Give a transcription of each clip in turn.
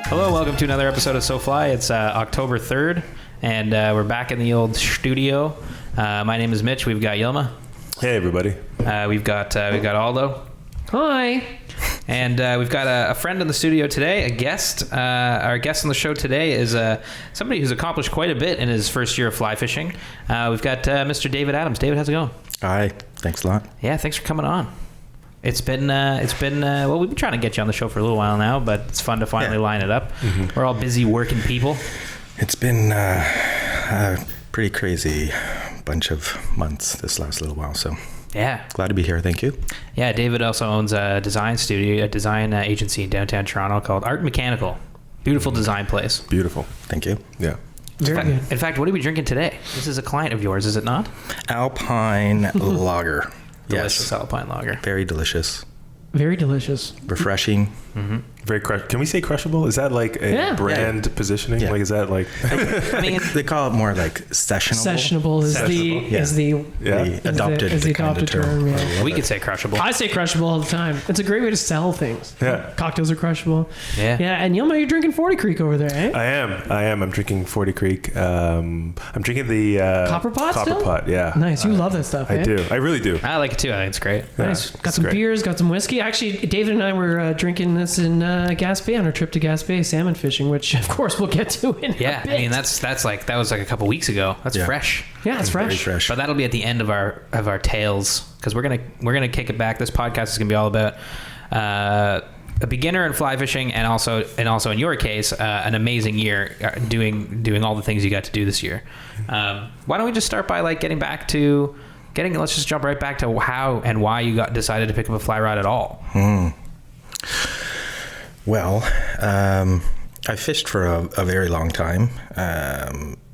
Hello, welcome to another episode of SoFly. It's October 3rd, and we're back in the old studio. My name is Mitch. We've got Yilma. Hey, everybody. We've got Aldo. Hi. And we've got a friend in the studio today, a guest. Our guest on the show today is somebody who's accomplished quite a bit in his first year of fly fishing. We've got Mr. David Adams. David, how's it going? Hi. Thanks a lot. Yeah, thanks for coming on. It's been well, we've been trying to get you on the show for a little while now, but it's fun to finally line it up. Mm-hmm. We're all busy working people. It's been a pretty crazy bunch of months this last little while, so yeah, glad to be here. Thank you. Yeah, David also owns a design studio, a design agency in downtown Toronto called Art Mechanical. Beautiful design place. Beautiful. Thank you. Yeah. Very good. In fact, what are we drinking today? This is a client of yours, is it not? Alpine Lager. Delicious Yes. Alpine Lager. Very delicious. Very delicious. Refreshing. Mm-hmm. Very Can we say crushable? Is that like a brand positioning? Yeah. Like, is that like... I mean, They call it more like sessionable. Sessionable is the adopted term. Yeah. we could say crushable. I say crushable all the time. It's a great way to sell things. Yeah. Cocktails are crushable. Yeah. Yeah, and Yilma, you're drinking 40 Creek over there, eh? I am. I'm drinking 40 Creek. I'm drinking the... Copper Pot still? Pot, yeah. Nice. You love that stuff, I eh? do. I really do. I like it too. I think it's great. Nice. Yeah, Got some great. beers, got some whiskey. Actually, David and I were drinking this in Gaspé on our trip to Gaspé salmon fishing, which of course we'll get to in Yeah, a bit. I mean that was like a couple weeks ago. That's Yeah. fresh. Yeah, it's Very fresh. fresh. But that'll be at the end of our tales, because we're gonna kick it back. This podcast is gonna be all about a beginner in fly fishing, and also in your case, an amazing year doing all the things you got to do this year. Why don't we just start by like let's just jump right back to how and why you decided to pick up a fly rod at all. Well, I fished for a very long time,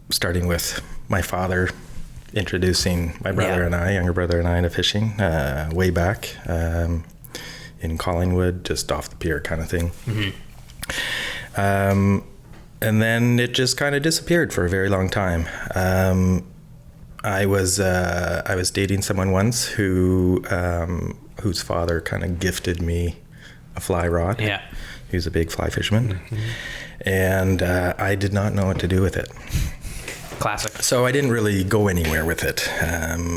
starting with my father introducing my brother and I, younger brother and I, into fishing way back in Collingwood, just off the pier kind of thing. Mm-hmm. And then it just kind of disappeared for a very long time. I was dating someone once whose father kind of gifted me a fly rod. Yeah. He was a big fly fisherman. Mm-hmm. And I did not know what to do with it. Classic. So I didn't really go anywhere with it.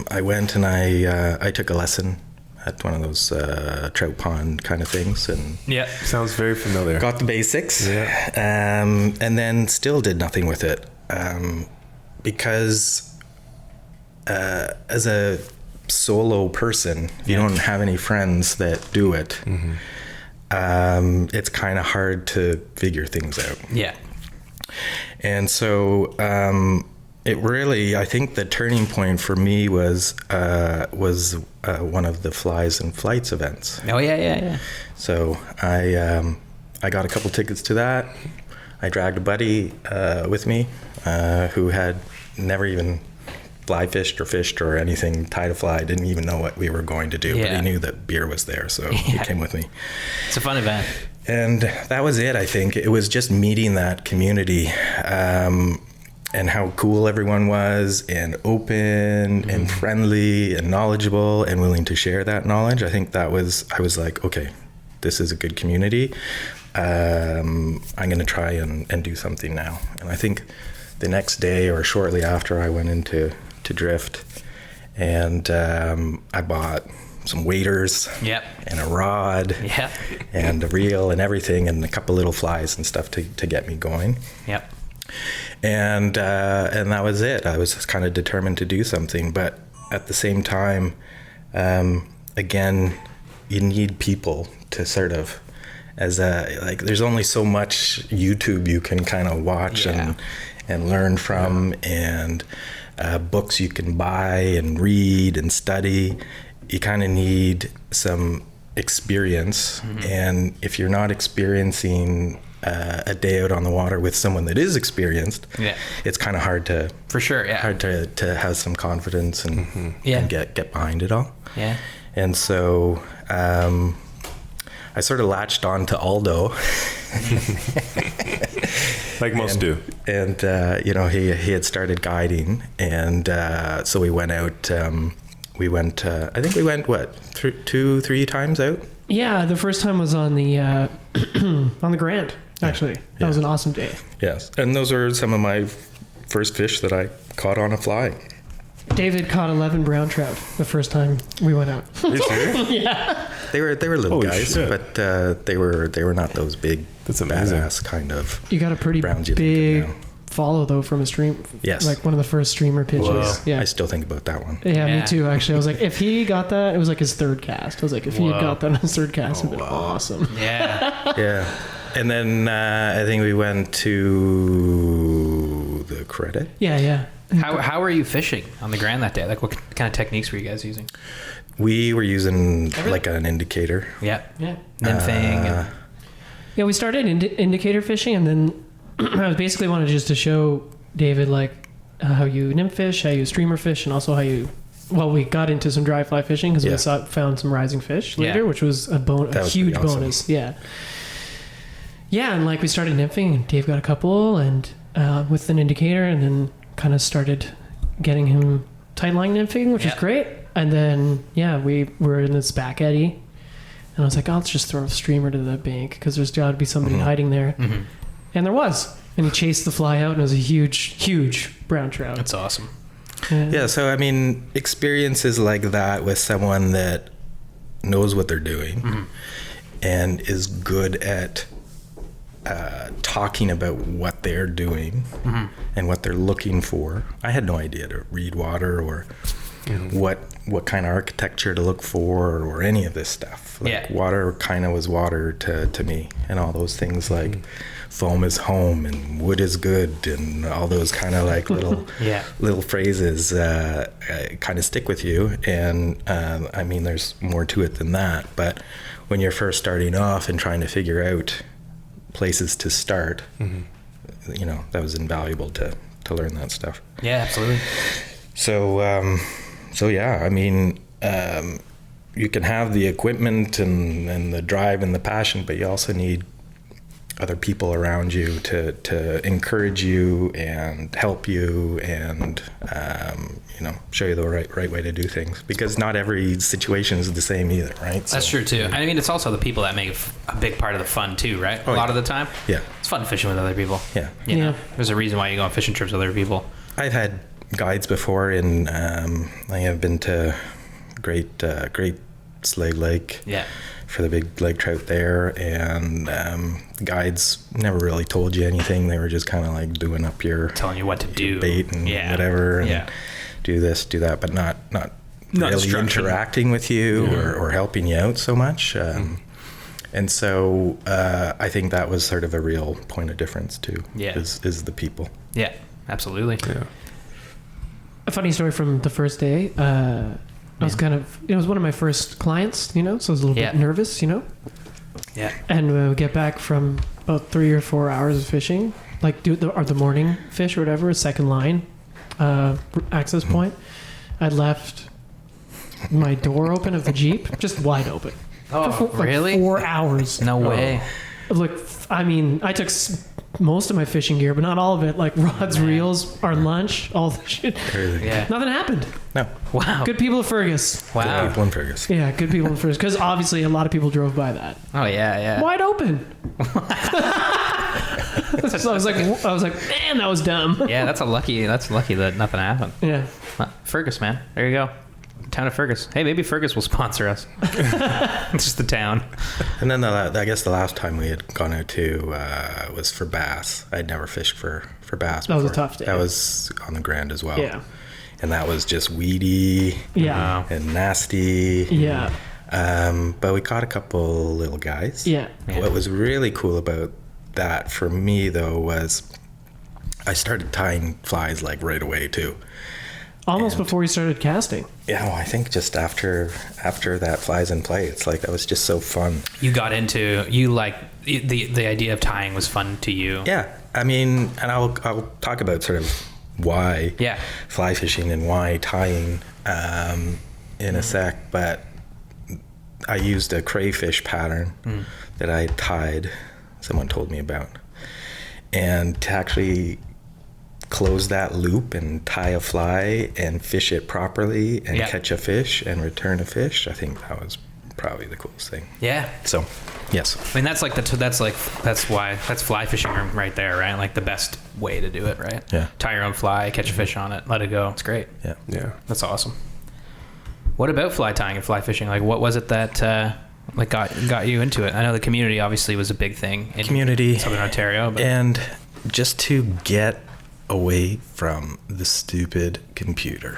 I went and I took a lesson at one of those trout pond kind of things, and Yeah. Sounds very familiar. got the basics. Yeah. And then still did nothing with it, because as a solo person, if you don't have any friends that do it, it's kind of hard to figure things out. Yeah. And so it really, I think the turning point for me was one of the Flies and Flights events. Oh yeah. So I got a couple tickets to that. I dragged a buddy with me who had never even fly fished or anything, tied a fly, didn't even know what we were going to do, but he knew that beer was there, so he came with me. It's a fun event. And that was it, I think. It was just meeting that community, and how cool everyone was, and open and friendly and knowledgeable and willing to share that knowledge. I think I was like, okay, this is a good community. I'm going to try and do something now. And I think the next day or shortly after, I went into Drift, and I bought some waders, and a rod, and a reel and everything, and a couple little flies and stuff to get me going. Yep. And that was it. I was kind of determined to do something, but at the same time, again, you need people to sort of, there's only so much YouTube you can kind of watch and learn from, and books you can buy and read and study. You kind of need some experience, and if you're not experiencing a day out on the water with someone that is experienced, it's kind of hard to, for sure, hard to have some confidence and get behind it all. Yeah. And so I sort of latched on to Aldo. Like most do. And, he had started guiding. And so we went out, I think we went, 2-3 times out? Yeah, the first time was on the on the Grand. Actually, that was an awesome day. Yes, and those were some of my first fish that I caught on a fly. David caught 11 brown trout the first time we went out. Are you serious? Yeah. They were little Holy guys, shit. but they were not those big, That's amazing. badass kind of. You got a pretty Browns you big think of now. follow though from a stream. Yes. Like one of the first streamer pitches. Whoa. Yeah. I still think about that one. Yeah, Yeah. me too. Actually, I was like, if he got that, it was like his third cast. I was like, if he had Whoa. got that on his third cast, it'd been awesome. Yeah. Yeah, and then I think we went to the Credit. Yeah, yeah. How were you fishing on the Grand that day? Like, what kind of techniques were you guys using? We were using Everything. like an indicator. Yeah. Yeah. Nymphing. and, Yeah, we started indicator fishing, and then I was basically wanted just to show David like how you nymph fish, how you streamer fish, and also how you. Well, we got into some dry fly fishing because Yeah. we found some rising fish later, Yeah. which was a That was huge pretty awesome. bonus. Yeah. Yeah, and like we started nymphing, and Dave got a couple, and with an indicator, and then kind of started getting him tight line nymphing, which was Yeah. great. And then we were in this back eddy, and I was like, oh, let's just throw a streamer to the bank because there's got to be somebody Mhm. hiding there. Mhm. And there was. And he chased the fly out, and it was a huge, huge brown trout. That's awesome. Yeah, so I mean, experiences like that with someone that knows what they're doing and is good at talking about what they're doing and what they're looking for. I had no idea to read water or what kind of architecture to look for or any of this stuff. Like Yeah. water kind of was water to me, and all those things like foam is home and wood is good and all those kind of like little Yeah. little phrases kind of stick with you. And I mean, there's more to it than that, but when you're first starting off and trying to figure out places to start, you know, that was invaluable to learn that stuff. Yeah, absolutely. So yeah, I mean, you can have the equipment and the drive and the passion, but you also need other people around you to encourage you and help you and you know, show you the right way to do things, because not every situation is the same either, right? That's true too. I mean, it's also the people that make a big part of the fun too, right? Oh, a lot yeah. of the time. Yeah. It's fun fishing with other people. Yeah. You know, Yeah. there's a reason why you go on fishing trips with other people. I've had guides before, and I have been to Great Slave Lake Yeah. for the big lake trout there, and guides never really told you anything. They were just kind of like doing up your Telling you what to do. bait and Yeah. whatever, and Yeah. do this, do that, but not really structured. interacting with you or helping you out so much. And so I think that was sort of a real point of difference too. Yeah. is the people. Yeah. Absolutely. Yeah. A funny story from the first day. I was it was one of my first clients, you know, so I was a little Yeah. bit nervous, you know. Yeah. And we get back from about 3 or 4 hours of fishing, like do the morning fish or whatever, second line access point. I left my door open of the Jeep, just wide open. Oh, For like really? 4 hours. No way. Like, I mean, I took most of my fishing gear, but not all of it. Like rods, reels, our lunch, all the shit. Crazy. Yeah. Nothing happened. No. Wow. Good people at Fergus. Good Wow. people in Fergus. Yeah, good people at Fergus. Because obviously a lot of people drove by that. Oh yeah. Yeah. Wide open. So I was like, man, that was dumb. Yeah. That's lucky that nothing happened. Yeah. Well, Fergus, man. There you go. Town of Fergus. Hey, maybe Fergus will sponsor us. It's just the town. And then I guess the last time we had gone out to was for bass. I'd never fished for bass That was a before. tough day. That was on the Grand as well. Yeah. And that was just weedy Yeah. Wow. and nasty. Yeah. But we caught a couple little guys. Yeah. Yeah. What was really cool about that for me, though, was I started tying flies like right away too. Almost And- before we started casting. Yeah, well, I think just after that flies in play, it's like that was just so fun. You got into the idea of tying was fun to you. Yeah, I mean, and I'll talk about sort of why Yeah. fly fishing and why tying in a sec, but I used a crayfish pattern that I tied, someone told me about, and to actually close that loop and tie a fly and fish it properly and Yeah. catch a fish and return a fish, I think that was probably the coolest thing. Yeah. So, yes. I mean, that's fly fishing right there, right? Like the best way to do it, right? Yeah. Tie your own fly, catch a fish on it, let it go. It's great. Yeah. Yeah. That's awesome. What about fly tying and fly fishing? Like, what was it that like got you into it? I know the community obviously was a big thing in Community. Southern Ontario, but And just to get away from the stupid computer.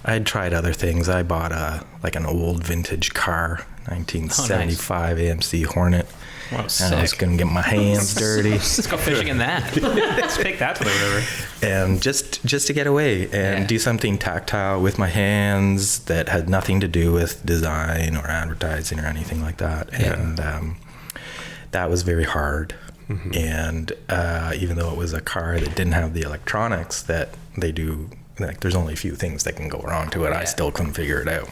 I had tried other things. I bought an old vintage car, 1975 AMC Hornet. wow, And I was sick. going to get my hands dirty. Let's go fishing in that. Let's take that to the river. And just to get away and Yeah. do something tactile with my hands that had nothing to do with design or advertising or anything like that. Yeah. And that was very hard. And even though it was a car that didn't have the electronics that they do, like there's only a few things that can go wrong to it, I Yeah. still couldn't figure it out.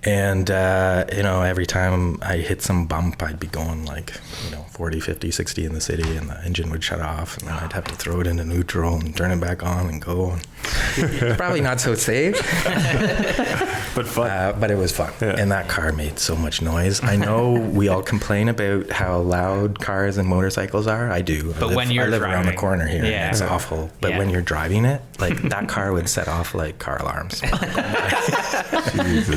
And, every time I hit some bump, I'd be going 40, 50, 60 in the city, and the engine would shut off, and then I'd have to throw it into neutral and turn it back on and go. And it's probably not so safe, But fun. but it was fun. Yeah. And that car made so much noise. I know we all complain about how loud cars and motorcycles are. I do. But when you're I live around the driving, corner here. yeah. And it's awful. But Yeah. when you're driving it, like that car would set off like car alarms. Jesus.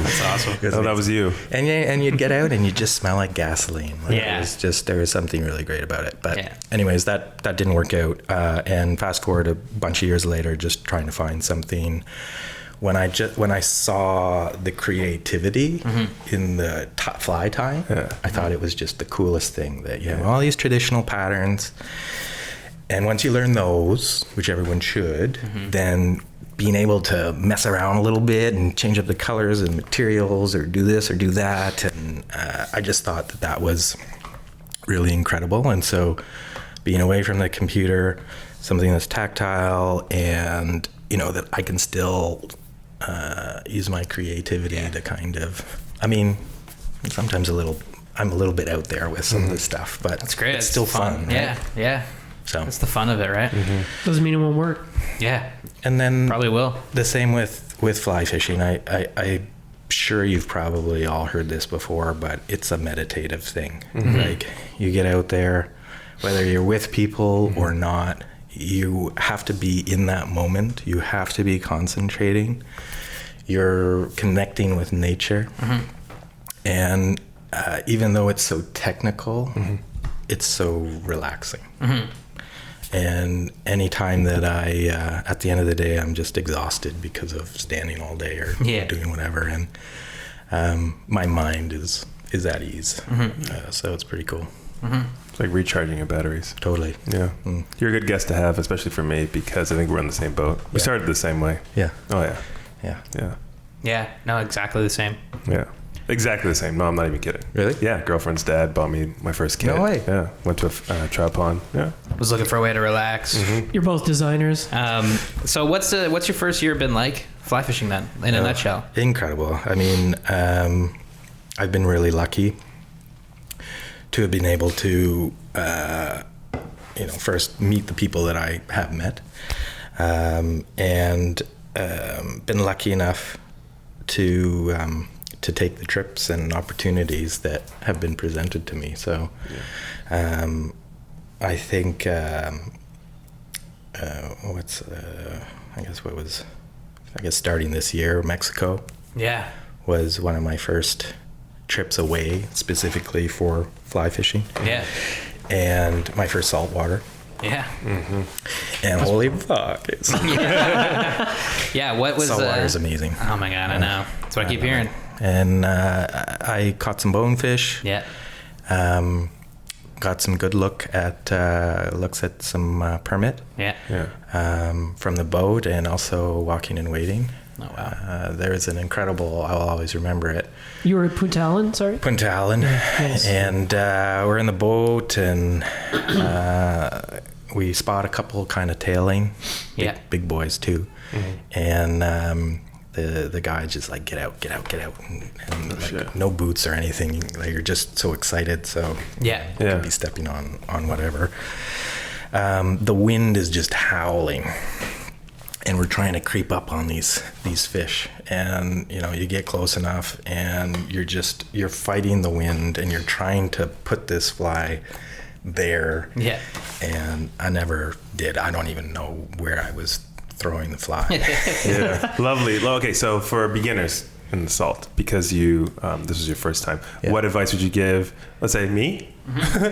That's awesome. Oh, that was you. And you'd get out and you'd just smell like gasoline. Like Yeah. It was just, there was something really great about it. But Yeah. anyways, that didn't work out. And fast forward a bunch of years later, just trying to find something. When I saw the creativity in the fly tying, Yeah. I thought it was just the coolest thing that you have all these traditional patterns. And once you learn those, which everyone should, then being able to mess around a little bit and change up the colors and materials or do this or do that. And I just thought that was really incredible. And so being away from the computer, something that's tactile and, that I can still use my creativity to kind of, sometimes I'm a little bit out there with some of this stuff, but That's great. it's still fun. Right? Yeah. Yeah. So, That's the fun of it, right? Doesn't mean it won't work. Yeah. and then Probably will. the same with fly fishing. I'm sure you've probably all heard this before, but it's a meditative thing. Like you get out there, whether you're with people or not, you have to be in that moment. You have to be concentrating. You're connecting with nature. And even though it's so technical, it's so relaxing. And anytime that at the end of the day, I'm just exhausted because of standing all day or Yeah. doing whatever, and my mind is at ease. So it's pretty cool. It's like recharging your batteries. Totally. Yeah. Mm. You're a good guest to have, especially for me, because I think we're in the same boat. We Yeah. started the same way. Yeah. Oh, yeah. Yeah. Yeah. Yeah. No, exactly the same. Yeah. Exactly the same. No, I'm not even kidding. Really? Yeah. Girlfriend's dad bought me my first kit. No way. Yeah. Went to a trout pond. Yeah. Was looking for a way to relax. You're both designers. So what's your first year been like fly fishing then, in a nutshell? Incredible. I've been really lucky to have been able to, first meet the people that I have met, and been lucky enough to take the trips and opportunities that have been presented to me. So, I think starting this year, Mexico Yeah. was one of my first trips away specifically for fly fishing, Yeah. and my first saltwater. Yeah. And holy fuck, it's Yeah. What was saltwater is amazing. Oh my god, I know. That's what I keep hearing. And I caught some bonefish. Yeah. Got some good looks at some permit Yeah. Yeah. from the boat, and also walking and wading. Oh wow. There's an incredible, I'll always remember it, You were at Punta Allen, sorry? Punta Allen, Yes. and we're in the boat, and we spot a couple kind of tailing, Yeah. big boys too, and the guy just like, get out, and like, shit. no boots or anything. Like, you're just so excited, so Yeah. you Yeah. could be stepping on whatever. The wind is just howling, and we're trying to creep up on these fish, and you know, you get close enough and you're fighting the wind and you're trying to put this fly there. Yeah. And I never did. I don't even know where I was throwing the fly. Yeah, lovely. Okay, so for beginners in the salt, because you this was your first time, what advice would you give, let's say me,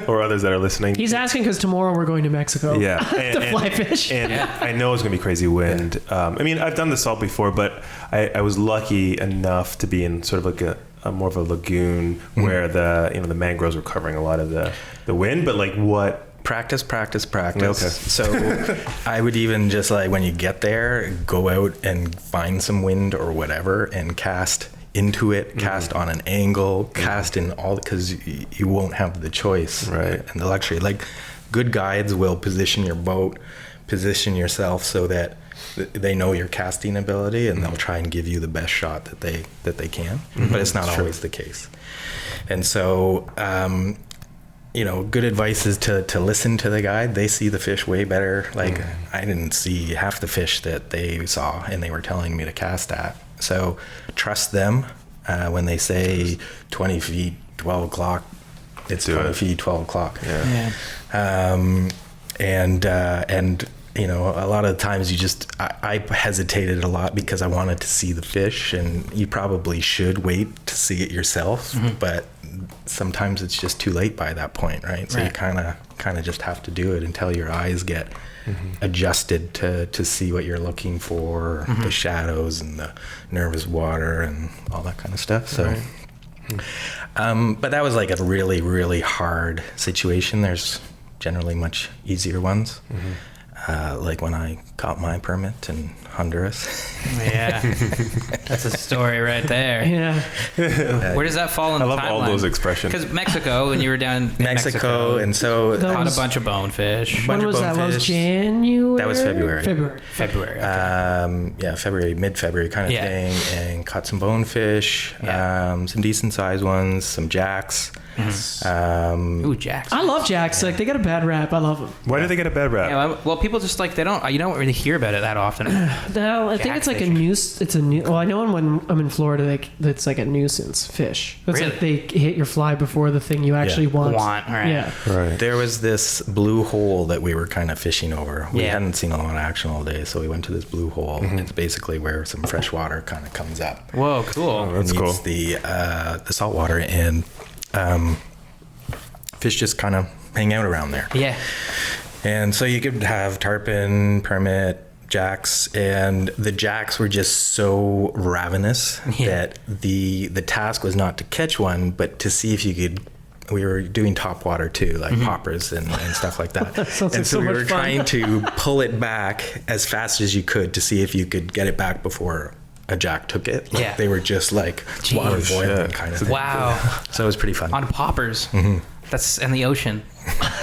or others that are listening? He's asking because tomorrow we're going to Mexico. Yeah, to fly fish. And I know it's gonna be crazy wind. I mean, I've done the salt before, but I was lucky enough to be in sort of like a more of a lagoon where the mangroves were covering a lot of the wind. But like, what? Practice. Okay. So I would even just like, when you get there, go out and find some wind or whatever and cast into it, cast on an angle, cast in all, because you won't have the choice, right, and the luxury. Like, good guides will position your boat, position yourself so that they know your casting ability, and they'll try and give you the best shot that they can. But it's not always the case. And so good advice is to listen to the guide. They see the fish way better. Like, I didn't see half the fish that they saw and they were telling me to cast at. So trust them. When they say 20 feet, 12 o'clock, it's 20 feet, 12 o'clock. Yeah. And a lot of times I hesitated a lot because I wanted to see the fish, and you probably should wait to see it yourself, but sometimes it's just too late by that point, right? So you kind of just have to do it until your eyes get adjusted to see what you're looking for, the shadows and the nervous water and all that kind of stuff. So, but that was like a really, really hard situation. There's generally much easier ones. Like when I got my permit in Honduras. Yeah. That's a story right there. Yeah. Where does that fall in the timeline? I love all those expressions. Because Mexico, when you were down in Mexico, and so caught a bunch of bonefish. When was that? That was January? That was February. February. Okay. Mid-February kind of thing, and caught some bonefish, some decent sized ones, some jacks. Ooh, jacks. I love jacks. Like, they got a bad rap. I love them. Why do they get a bad rap? Yeah, well, people just like, you don't really hear about it that often. No, I think it's like a nuisance. Well, I know when I'm in Florida, it's like a nuisance fish. It's Really? like they hit your fly before the thing you actually want. All right. Yeah. Right. There was this blue hole that we were kind of fishing over. We hadn't seen a lot of action all day, so we went to this blue hole. It's basically where some fresh water kind of comes up. Whoa, cool. That's cool. Meets the salt water, and fish just kind of hang out around there. Yeah. And so you could have tarpon, permit, jacks, and the jacks were just so ravenous that the task was not to catch one, but to see if you could. We were doing top water too, like poppers and stuff like that. That sounds and like so so we much were fun. trying to pull it back as fast as you could to see if you could get it back before a jack took it. Like, they were just like water boiling kind of thing. Wow. So it was pretty fun. On poppers. That's in the ocean.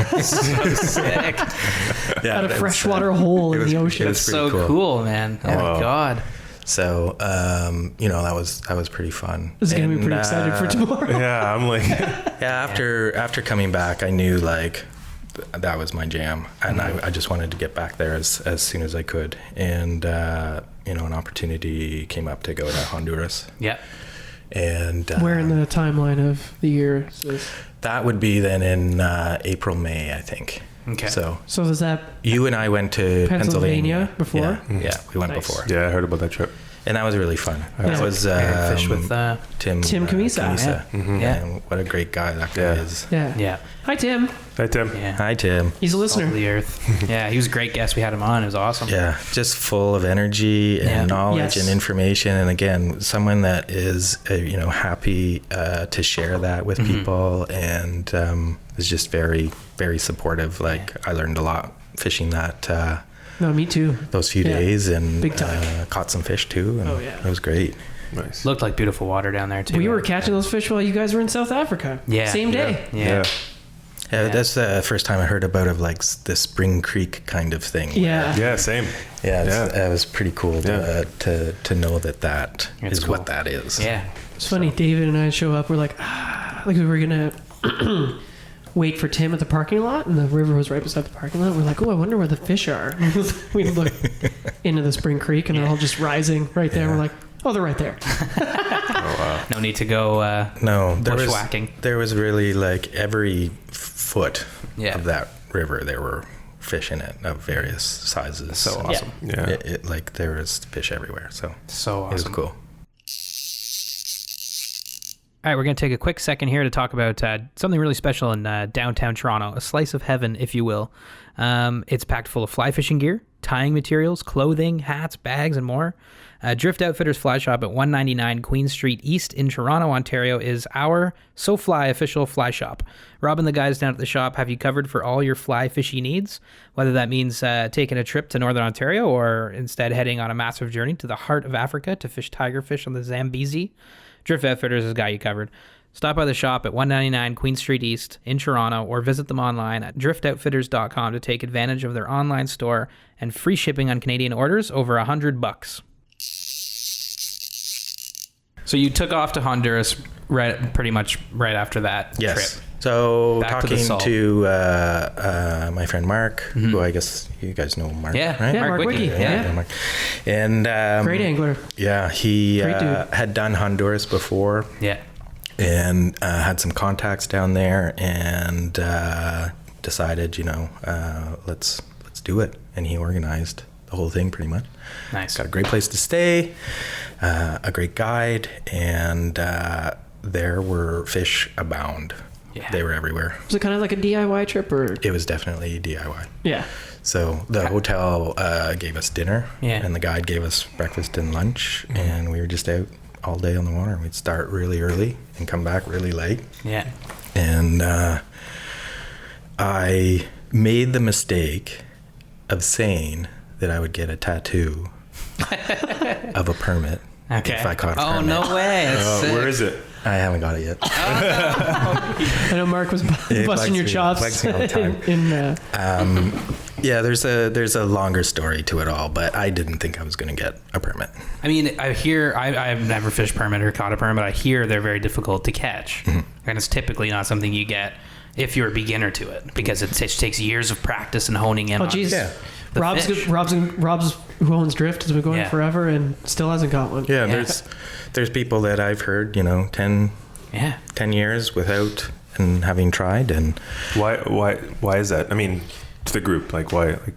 So sick. Yeah, At a it was, freshwater hole in the ocean. it was That's pretty so cool, man. Oh my God. So, that was pretty fun. This is going to be pretty excited for tomorrow. Yeah, I'm like, After coming back, I knew like that was my jam, and I just wanted to get back there as soon as I could. And an opportunity came up to go to Honduras. Yeah. And Where in the timeline of the year is this? that would be then in April, May, I think. Okay. So So is that you and I went to Pennsylvania before? Yeah, we went Nice. before. yeah, I heard about that trip. And that was really fun. Yeah. That was Fish with Tim Kamisa. Yeah. Yeah, and what a great guy that guy is. Yeah. yeah. Hi, Tim. Hey, Tim. Yeah. Hi, Tim. He's a Salt of listener. the earth. Yeah, he was a great guest. We had him on. It was awesome. Yeah, just full of energy and Yeah. knowledge Yes. and information. And again, someone that is, happy to share that with people, and is just very, very supportive. Like, I learned a lot fishing that No, me too. those few Yeah. days, and Big time. caught some fish too. And Oh, yeah. it was great. Nice. Looked like beautiful water down there too. We were catching those fish while you guys were in South Africa. Yeah. Same day. Yeah. Yeah, Yeah. that's the first time I heard about of like the Spring Creek kind of thing. Yeah. Yeah, same. It was pretty cool to know that It's is cool. what that is. Yeah. It's funny. David and I show up. We're like we were gonna. wait for Tim at the parking lot, and the river was right beside the parking lot. We're like, oh, I wonder where the fish are. We look into the Spring Creek, and they're all just rising right there. We're like, oh, they're right there. Oh, wow. No need to go No, bushwhacking. there was really like every foot Yeah. of that river there were fish in it of various sizes. So awesome. Yeah. It like there was fish everywhere. So So it was awesome. cool. All right, we're going to take a quick second here to talk about something really special in downtown Toronto, a slice of heaven, if you will. It's packed full of fly fishing gear, tying materials, clothing, hats, bags, and more. Drift Outfitters Fly Shop at 199 Queen Street East in Toronto, Ontario is our SoFly official fly shop. Rob and the guys down at the shop have you covered for all your fly fishing needs, whether that means taking a trip to Northern Ontario or instead heading on a massive journey to the heart of Africa to fish tigerfish on the Zambezi. Drift Outfitters has got you covered. Stop by the shop at 199 Queen Street East in Toronto or visit them online at driftoutfitters.com to take advantage of their online store and free shipping on Canadian orders over $100. So you took off to Honduras pretty much right after that Yes. trip. So Back to the talking salt. to my friend Mark, who I guess you guys know Mark, Yeah. right? Yeah, Mark Wiki. Yeah. Mark. And Great angler. yeah, he Great dude. had done Honduras before Yeah. and had some contacts down there and decided, let's do it. And he organized the whole thing pretty much. Nice. Got a great place to stay, a great guide, and there were fish abound. Yeah. They were everywhere. Was it kind of like a DIY trip, or? It was definitely DIY. Yeah. So the hotel gave us dinner, Yeah. and the guide gave us breakfast and lunch, and we were just out all day on the water. We'd start really early and come back really late. Yeah. And I made the mistake of saying that I would get a tattoo of a permit Okay. if I caught a Oh, permit. no way. That's sick. Where is it? I haven't got it yet. I know Mark was It busting your bugs me all the time. in Yeah, there's a longer story to it all, but I didn't think I was going to get a permit. I mean, I hear, I've never fished permit or caught a permit, but I hear they're very difficult to catch. Mm-hmm. And it's typically not something you get if you're a beginner to it, because it takes years of practice and honing in Oh, on geez. Yeah. the Rob's fish. Rob's who owns Drift has been going Yeah. forever and still hasn't got one. Yeah, Yeah. there's people that I've heard, 10 Yeah. years without and having tried, and Why is that? I mean, to the group, like why? Like,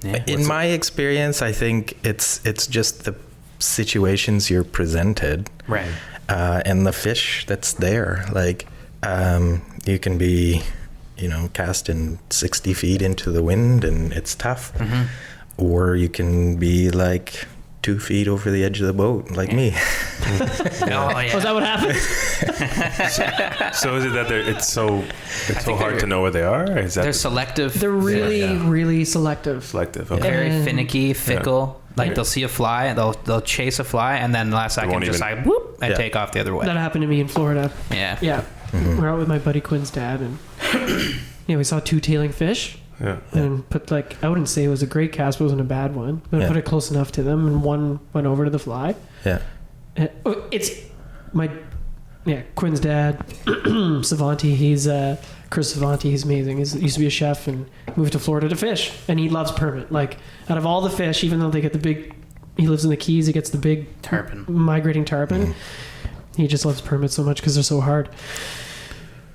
Yeah. in my experience, I think it's just the situations you're presented, Right. and the fish that's there. Like you can be, casting 60 feet into the wind and it's tough, Mm-hmm. or you can be like 2 feet over the edge of the boat, like me. Oh, yeah. Was that what happened? so is it that it's so hard to know where they are? Or is that They're selective. They're really, Yeah. really selective. selective? Okay. very And- finicky, fickle. Like Right. they'll see a fly, they'll chase a fly, and then last second won't just even- like whoop and Yeah. take off the other way. That happened to me in Florida. Yeah. Yeah. We're out with my buddy Quinn's dad, and we saw two tailing fish. Yeah. And put I wouldn't say it was a great cast, but it wasn't a bad one. But I Yeah. put it close enough to them, and one went over to the fly. Yeah. It's my Quinn's dad, Savanti. He's Chris Savanti. He's amazing. He used to be a chef and moved to Florida to fish, and he loves permit. Like out of all the fish, even though they get the big, he lives in the Keys. He gets the big Tarpon. migrating tarpon. He just loves permit so much because they're so hard.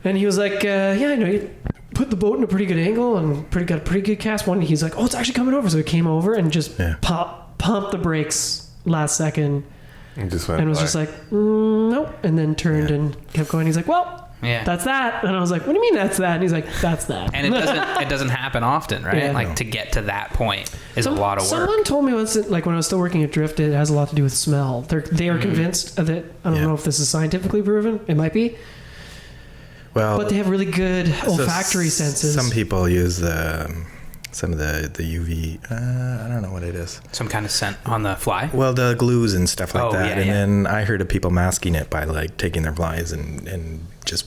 And he was like, you put the boat in a pretty good angle and got a pretty good cast. One, he's like, oh, it's actually coming over. So he came over and just Yeah. pumped the brakes last second And just went and was by. just like, nope. And then turned Yeah. and kept going. He's like, well, Yeah. that's that. And I was like, what do you mean that's that? And he's like, that's that. And it doesn't happen often, right? Yeah. Like to get to that point is a lot of work. Someone told me once that, like when I was still working at Drift, it has a lot to do with smell. They are convinced that, I don't Yeah. know if this is scientifically proven. It might be. Well, But they have really good so olfactory senses. Some people use some of the UV. I don't know what it is. Some kind of scent on the fly. Well, the glues and stuff like Oh, that. yeah, and yeah. then I heard of people masking it by like taking their flies and just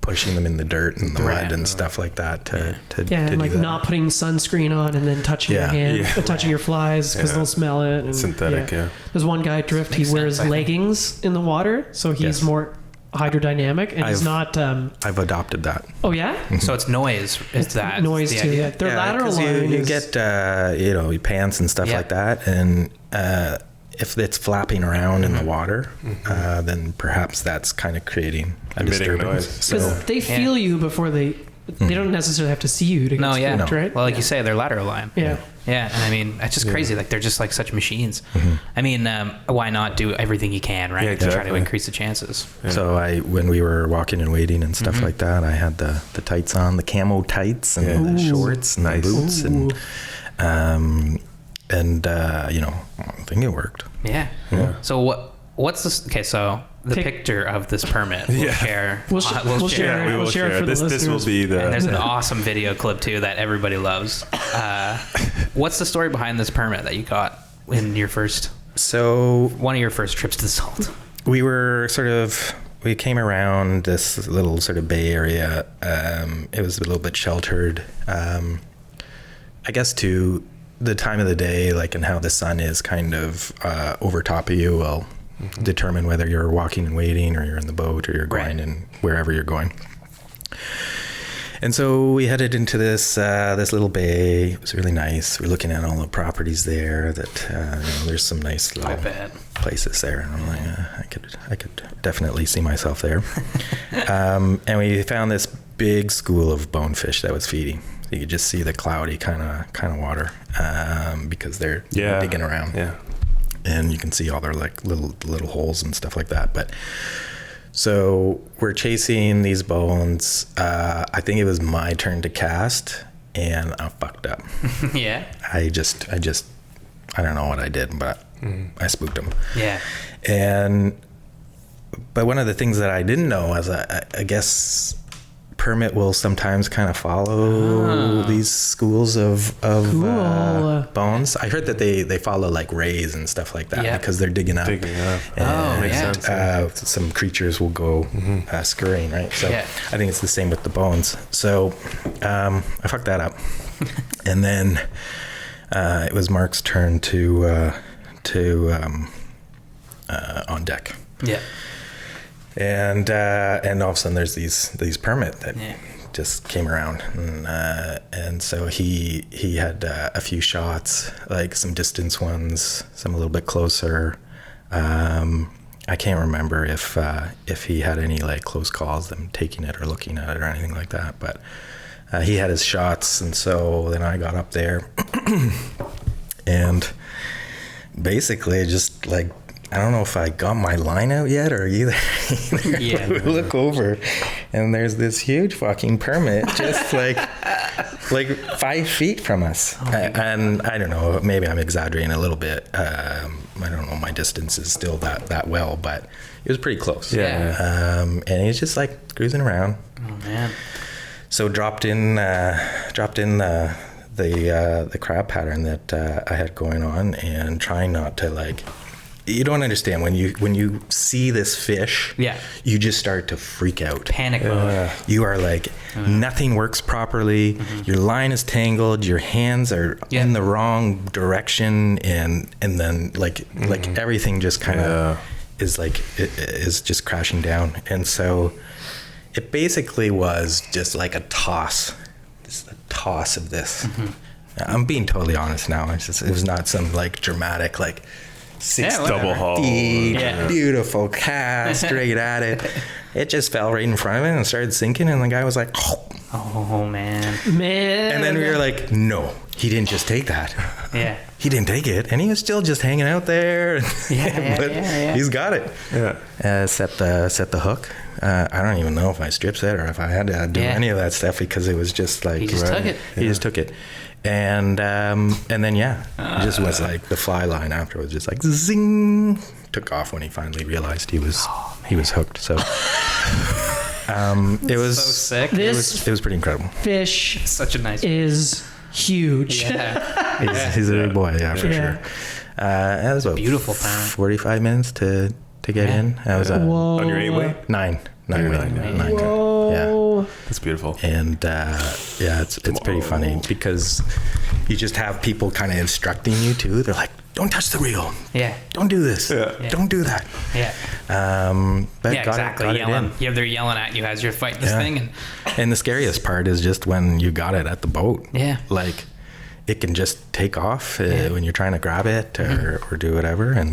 pushing them in the dirt and the Right. mud and stuff like that to Yeah, to and do like that. not putting sunscreen on and then touching your Yeah. hand, Yeah. touching your flies because Yeah. they'll smell it. And, Synthetic, yeah. There's one guy at Drift. He Makes wears sense, I think. leggings in the water, so he's Yes. more hydrodynamic and is not. I've adopted that. Oh yeah, So it's noise. Is that noise the too. idea? Yeah. Their lateral 'cause line you is, get your pants and stuff Yeah. like that, and if it's flapping around in the water, then perhaps that's kind of creating a Emitting disturbance. noise. So because they feel you before they don't necessarily have to see you to get No, yeah. spooked, right? Well, like you say, they're lateral line. Yeah. Yeah, and I mean, it's just crazy. Like, they're just like such machines. I mean, why not do everything you can, right? Yeah, To try to exactly. increase the chances. So when we were walking and waiting and stuff like that, I had the tights on, the camo tights and the shorts and Nice. the boots and I think it worked. Yeah. So what's this? Okay, so the picture of this permit we'll share. We'll share. We will share it share. for the This will listeners. be And there's the. an awesome video clip too that everybody loves. What's the story behind this permit that you got in your one of your first trips to Salt? We came around this little sort of bay area. It was a little bit sheltered. I guess to the time of the day, like, and how the sun is kind of over top of you will determine whether you're walking and waiting or you're in the boat or you're going and wherever you're going. And so we headed into this little bay. It was really nice. We're looking at all the properties there. There's some nice little places there. And I'm like, I could definitely see myself there. And we found this big school of bonefish that was feeding. You could just see the cloudy kind of water because they're digging around. Yeah. And you can see all their like little holes and stuff like that. But so we're chasing these bones. I think it was my turn to cast, and I fucked up. Yeah. I don't know what I did, but I spooked them. Yeah. But one of the things that I didn't know was I guess permit will sometimes kind of follow these schools of bones. I heard that they follow like rays and stuff like that because they're digging up. And makes sense. some creatures will go scurrying, right? So I think it's the same with the bones. So I fucked that up. And then it was Mark's turn to on deck. Yeah. And all of a sudden there's these permit that just came around, and so he had a few shots, like some distance ones, some a little bit closer. I can't remember if he had any like close calls, them taking it or looking at it or anything like that, but he had his shots. And so then I got up there and basically just like, I don't know if I got my line out yet or either we look over and there's this huge fucking permit just like 5 feet from us. And I don't know, maybe I'm exaggerating a little bit. I don't know, my distance is still that well, but it was pretty close. And he's just like cruising around. Oh man. So dropped in the crab pattern that I had going on, and trying not to like. You don't understand when you see this fish. Yeah. You just start to freak out. Panic mode. You are like nothing works properly. Your line is tangled. Your hands are in the wrong direction, and then like everything just kind of is just crashing down. And so it basically was just like a toss of this. I'm being totally honest now. It was not some like dramatic like 6 double haul. Beautiful cast straight at it. It just fell right in front of it and started sinking, and the guy was like, oh man. And then we were like, no, he didn't just take that. Yeah. He didn't take it, and he was still just hanging out there. But he's got it. Set the hook. I don't even know if I strip set or if I had to do any of that stuff, because it was just like he just took it. He just took it. And then it just was like the fly line afterwards, just like zing, took off when he finally realized he was hooked. So it was so sick. It was pretty incredible. Fish Such a nice is huge. Yeah. He's a big boy, for sure. That was about Beautiful time. 45 minutes to get in. That was Whoa. On your 8-way? 9 weight. Whoa. That's beautiful. And it's pretty funny because you just have people kind of instructing you too. They're like, don't touch the reel. Yeah. Don't do this. Yeah. Don't do that. Yeah. But Yeah, got exactly. it Yelling. in. Yeah, they're yelling at you as you're fighting this Yeah. thing. And the scariest part is just when you got it at the boat. Yeah. Like, it can just take off Yeah. when you're trying to grab it or do whatever. And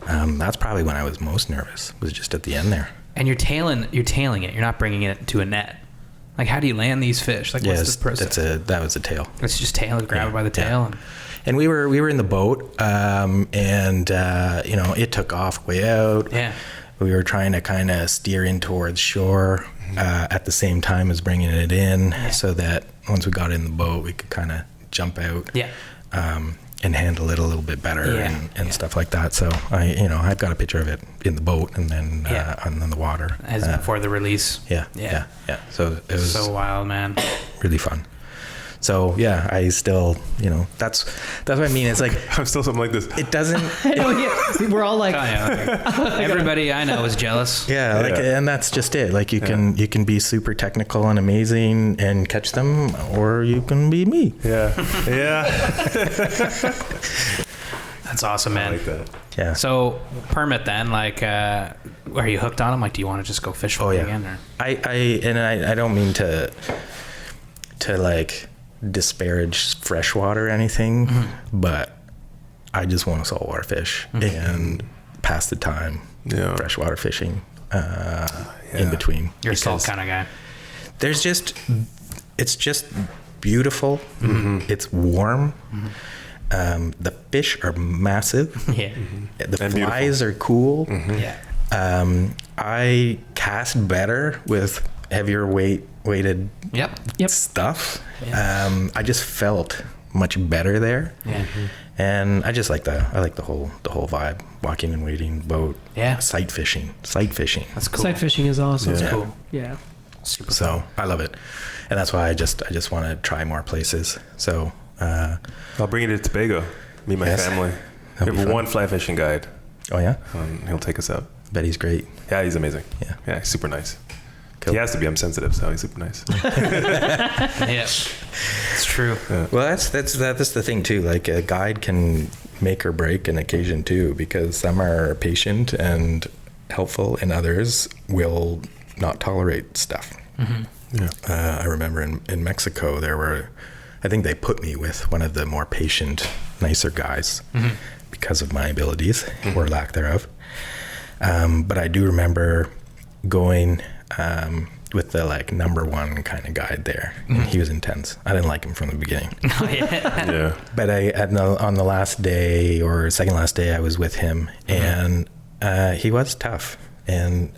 Yeah. that's probably when I was most nervous, was just at the end there. And you're tailing it. You're not bringing it to a net. Like, how do you land these fish? Like, what's the process? that was a tail. It's just tail, grab Yeah, it by the yeah. tail. And, And we were in the boat, and it took off way out. yeah. We were trying to kind of steer in towards shore at the same time as bringing it in, so that once we got in the boat, we could kind of jump out. Yeah. And handle it a little bit better Yeah, and yeah. stuff like that. So I've got a picture of it in the boat and then on the water. As before the release. Yeah. So it was So wild, man. really fun. So yeah, I still, that's what I mean. It's like, I'm still something like this. it doesn't, I know, yeah. We're all like, Oh, yeah, everybody I know is jealous. yeah, like, Yeah. and that's just it. Like you can be super technical and amazing and catch them, or you can be me. Yeah. Yeah. That's awesome, I man. like that. Yeah. So, permit then, like, are you hooked on them? Like, do you want to just go fish for Oh, it yeah. again? Or? I don't mean to like disparage freshwater or anything, but I just want to saltwater fish and pass the time Yeah. freshwater fishing in between. You're a salt Because kind of guy. it's just beautiful. It's warm. The fish are massive. Yeah. The And flies are cool. Yeah. I cast better with heavier weighted Yep. Yep. stuff. Yeah. I just felt much better there, Yeah. and I just like the whole vibe, walking and wading, boat, Yeah. sight fishing. That's cool. sight fishing is awesome. That's Yeah. cool. Yeah. Super. So I love it, and that's why I just want to try more places. So I'll bring you to Tobago. Meet my Yes. family. We That'd be have fun. one fly fishing guide. oh yeah, He'll take us out. bet he's great. Yeah, he's amazing. Yeah. Yeah, he's super nice. Cool. He has to be. I'm sensitive, so he's super nice. Yeah. It's true. Well, that's the thing too. Like a guide can make or break an occasion too, because some are patient and helpful, and others will not tolerate stuff. Yeah. I remember in Mexico, I think they put me with one of the more patient, nicer guys because of my abilities or lack thereof. But I do remember going with the number one kind of guide there, and he was intense. I didn't like him from the beginning. Oh, yeah. Yeah. But on the last day or second last day, I was with him, and he was tough, and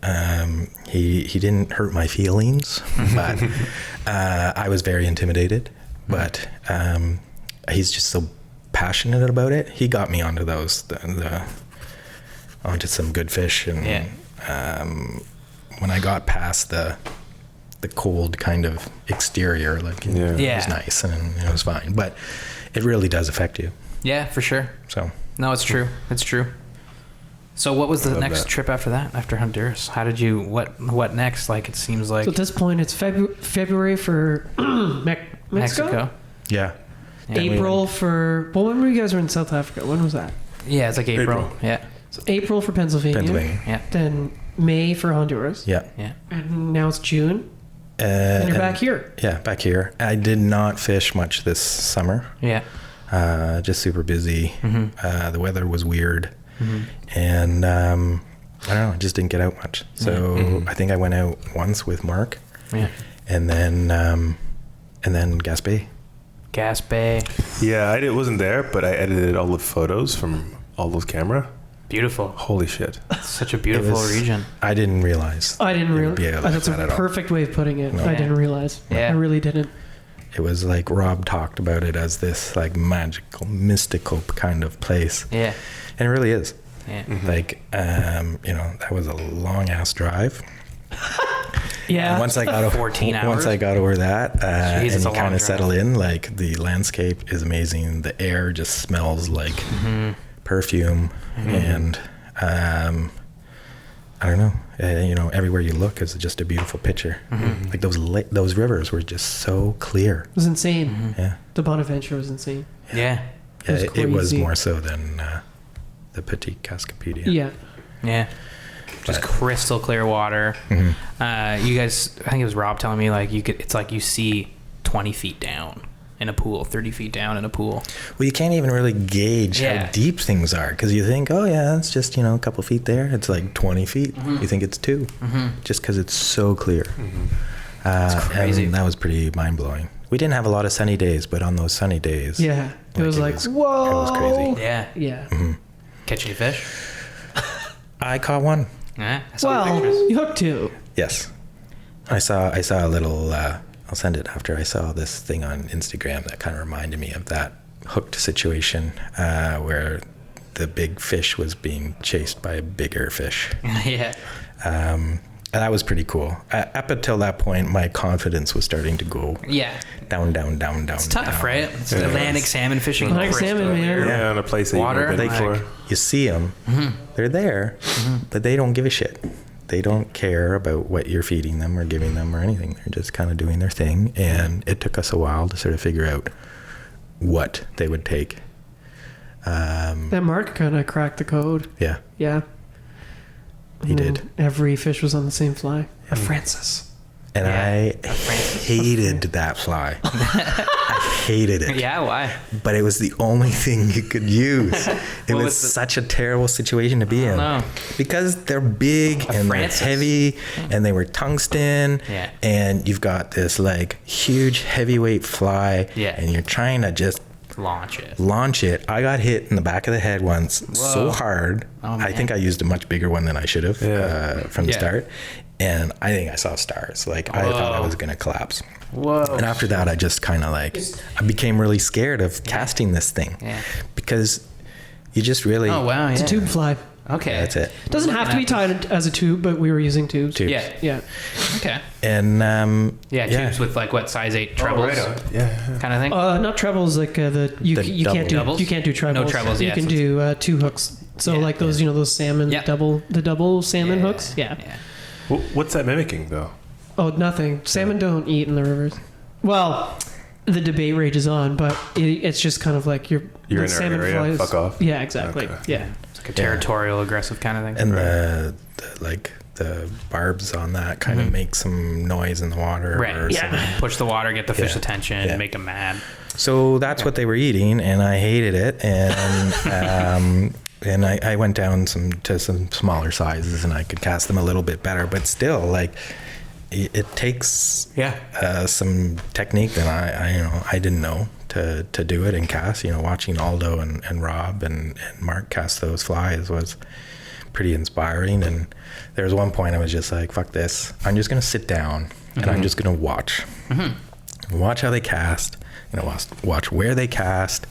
he didn't hurt my feelings, but I was very intimidated. But he's just so passionate about it. He got me onto onto some good fish, and when I got past the cold kind of exterior, Yeah. Yeah. it was nice and it was fine. But it really does affect you. Yeah, for sure. So No, it's true. It's true. So what was the love next that. trip after that? After Honduras? How did you, what next? Like, it seems like So at this point, it's February for Mexico? yeah, Yeah. April for. Well, when were you guys were in South Africa? When was that? Yeah, it's like April. April. Yeah. So April for Pennsylvania. Yeah. Then May for Honduras. yeah. Yeah. And now it's June. And you're back here. Yeah, back here. I did not fish much this summer. Yeah. Just super busy. Mm-hmm. The weather was weird, and I don't know. I just didn't get out much. So I think I went out once with Mark, Yeah. and then Gaspé. Gas Bay. Yeah, I wasn't there, but I edited all the photos from all those camera. Beautiful. Holy shit. Such a beautiful was- region. I didn't realize. I didn't it would be realize. like That's a that at all. perfect way of putting it. No. I Yeah. didn't realize. Yeah. I really didn't. It was like Rob talked about it as this magical, mystical kind of place, Yeah. and it really is. Yeah. Like, that was a long ass drive. Yeah. Once I got 14 hours? Once I got over that, Jeez, and it's a you long kind of drive. settle in, like the landscape is amazing. The air just smells like perfume, and I don't know. Everywhere you look is just a beautiful picture. Like those rivers were just so clear. It was insane. Yeah, The Bonaventure was insane. Yeah. It was crazy. more so than the Petite Cascapedia. Yeah. Yeah. Just But- crystal clear water. Mhm. You guys, I think it was Rob telling me like it's like you see 20 feet down in a pool, 30 feet down in a pool. Well, you can't even really gauge Yeah. how deep things are because you think, oh yeah, it's just a couple feet there. It's like 20 feet. Mhm. You think it's 2, just because it's so clear. It's crazy. And that was pretty mind blowing. We didn't have a lot of sunny days, but on those sunny days, Yeah. It was like, whoa. it was crazy. Yeah. Yeah. Catch any fish? I caught one. Yeah. I saw Well, pictures. you hooked 2. Yes, I saw a little. I'll send it after. I saw this thing on Instagram that kind of reminded me of that hooked situation where the big fish was being chased by a bigger fish. Yeah. And that was pretty cool. Up until that point, my confidence was starting to go Yeah. down. It's tough, down. right? It's Yeah. Atlantic salmon fishing. Atlantic crystal salmon, man. clear. Yeah, on a place that Water, you've never been like- before. You see them, they're there, but they don't give a shit. They don't care about what you're feeding them or giving them or anything. They're just kind of doing their thing. And it took us a while to sort of figure out what they would take. That Mark kind of cracked the code. Yeah, Yeah. he did. Every fish was on the same fly. A Francis. And Yeah. I hated that fly. I hated it. Yeah, why? But it was the only thing you could use. It What was was the- such a terrible situation to be in. know. Because they're big and Francis. they're heavy and they were tungsten. Yeah. And you've got this like huge heavyweight fly. Yeah. And you're trying to just Launch it. launch it. I got hit in the back of the head once so Whoa. hard. Oh, I man. think I used a much bigger one than I should have from the Yeah. start. And I think I saw stars. Like I thought I Whoa. was going to collapse. Whoa. And after that, I just kind of like, I became really scared of casting this thing. Yeah. Because you just really, Oh, wow. Yeah. It's a tube fly. Okay. that's it. It doesn't have to be tied as a tube, but we were using tubes. Tubes. Yeah. Yeah. Okay. And Yeah, tubes with like what, size 8 trebles Yeah. kind of thing? Not trebles like you The you can't do doubles? you can't do trebles. No trebles, You yeah, can so do 2 hooks. So Yeah. like those those salmon Yep. double salmon hooks. Yeah. What's that mimicking though? Oh, nothing. Salmon don't eat in the rivers. Well, the debate rages on, but it's just kind of like You're the in our salmon area, flies. fuck off. Yeah, exactly. Okay. Yeah. It's like a territorial, aggressive kind of thing. and the barbs on that kind of make some noise in the water. Right. or Yeah. something. Push the water, get the fish Yeah. attention, Yeah. make them mad. So that's what they were eating, and I hated it. And and I went down to some smaller sizes, and I could cast them a little bit better. But still, like it takes Yeah. some technique that I didn't know to do it and cast. Watching Aldo and Rob and Mark cast those flies was pretty inspiring. And there was one point I was just like, fuck this. I'm just going to sit down and I'm just going to watch. Watch how they cast, watch where they cast,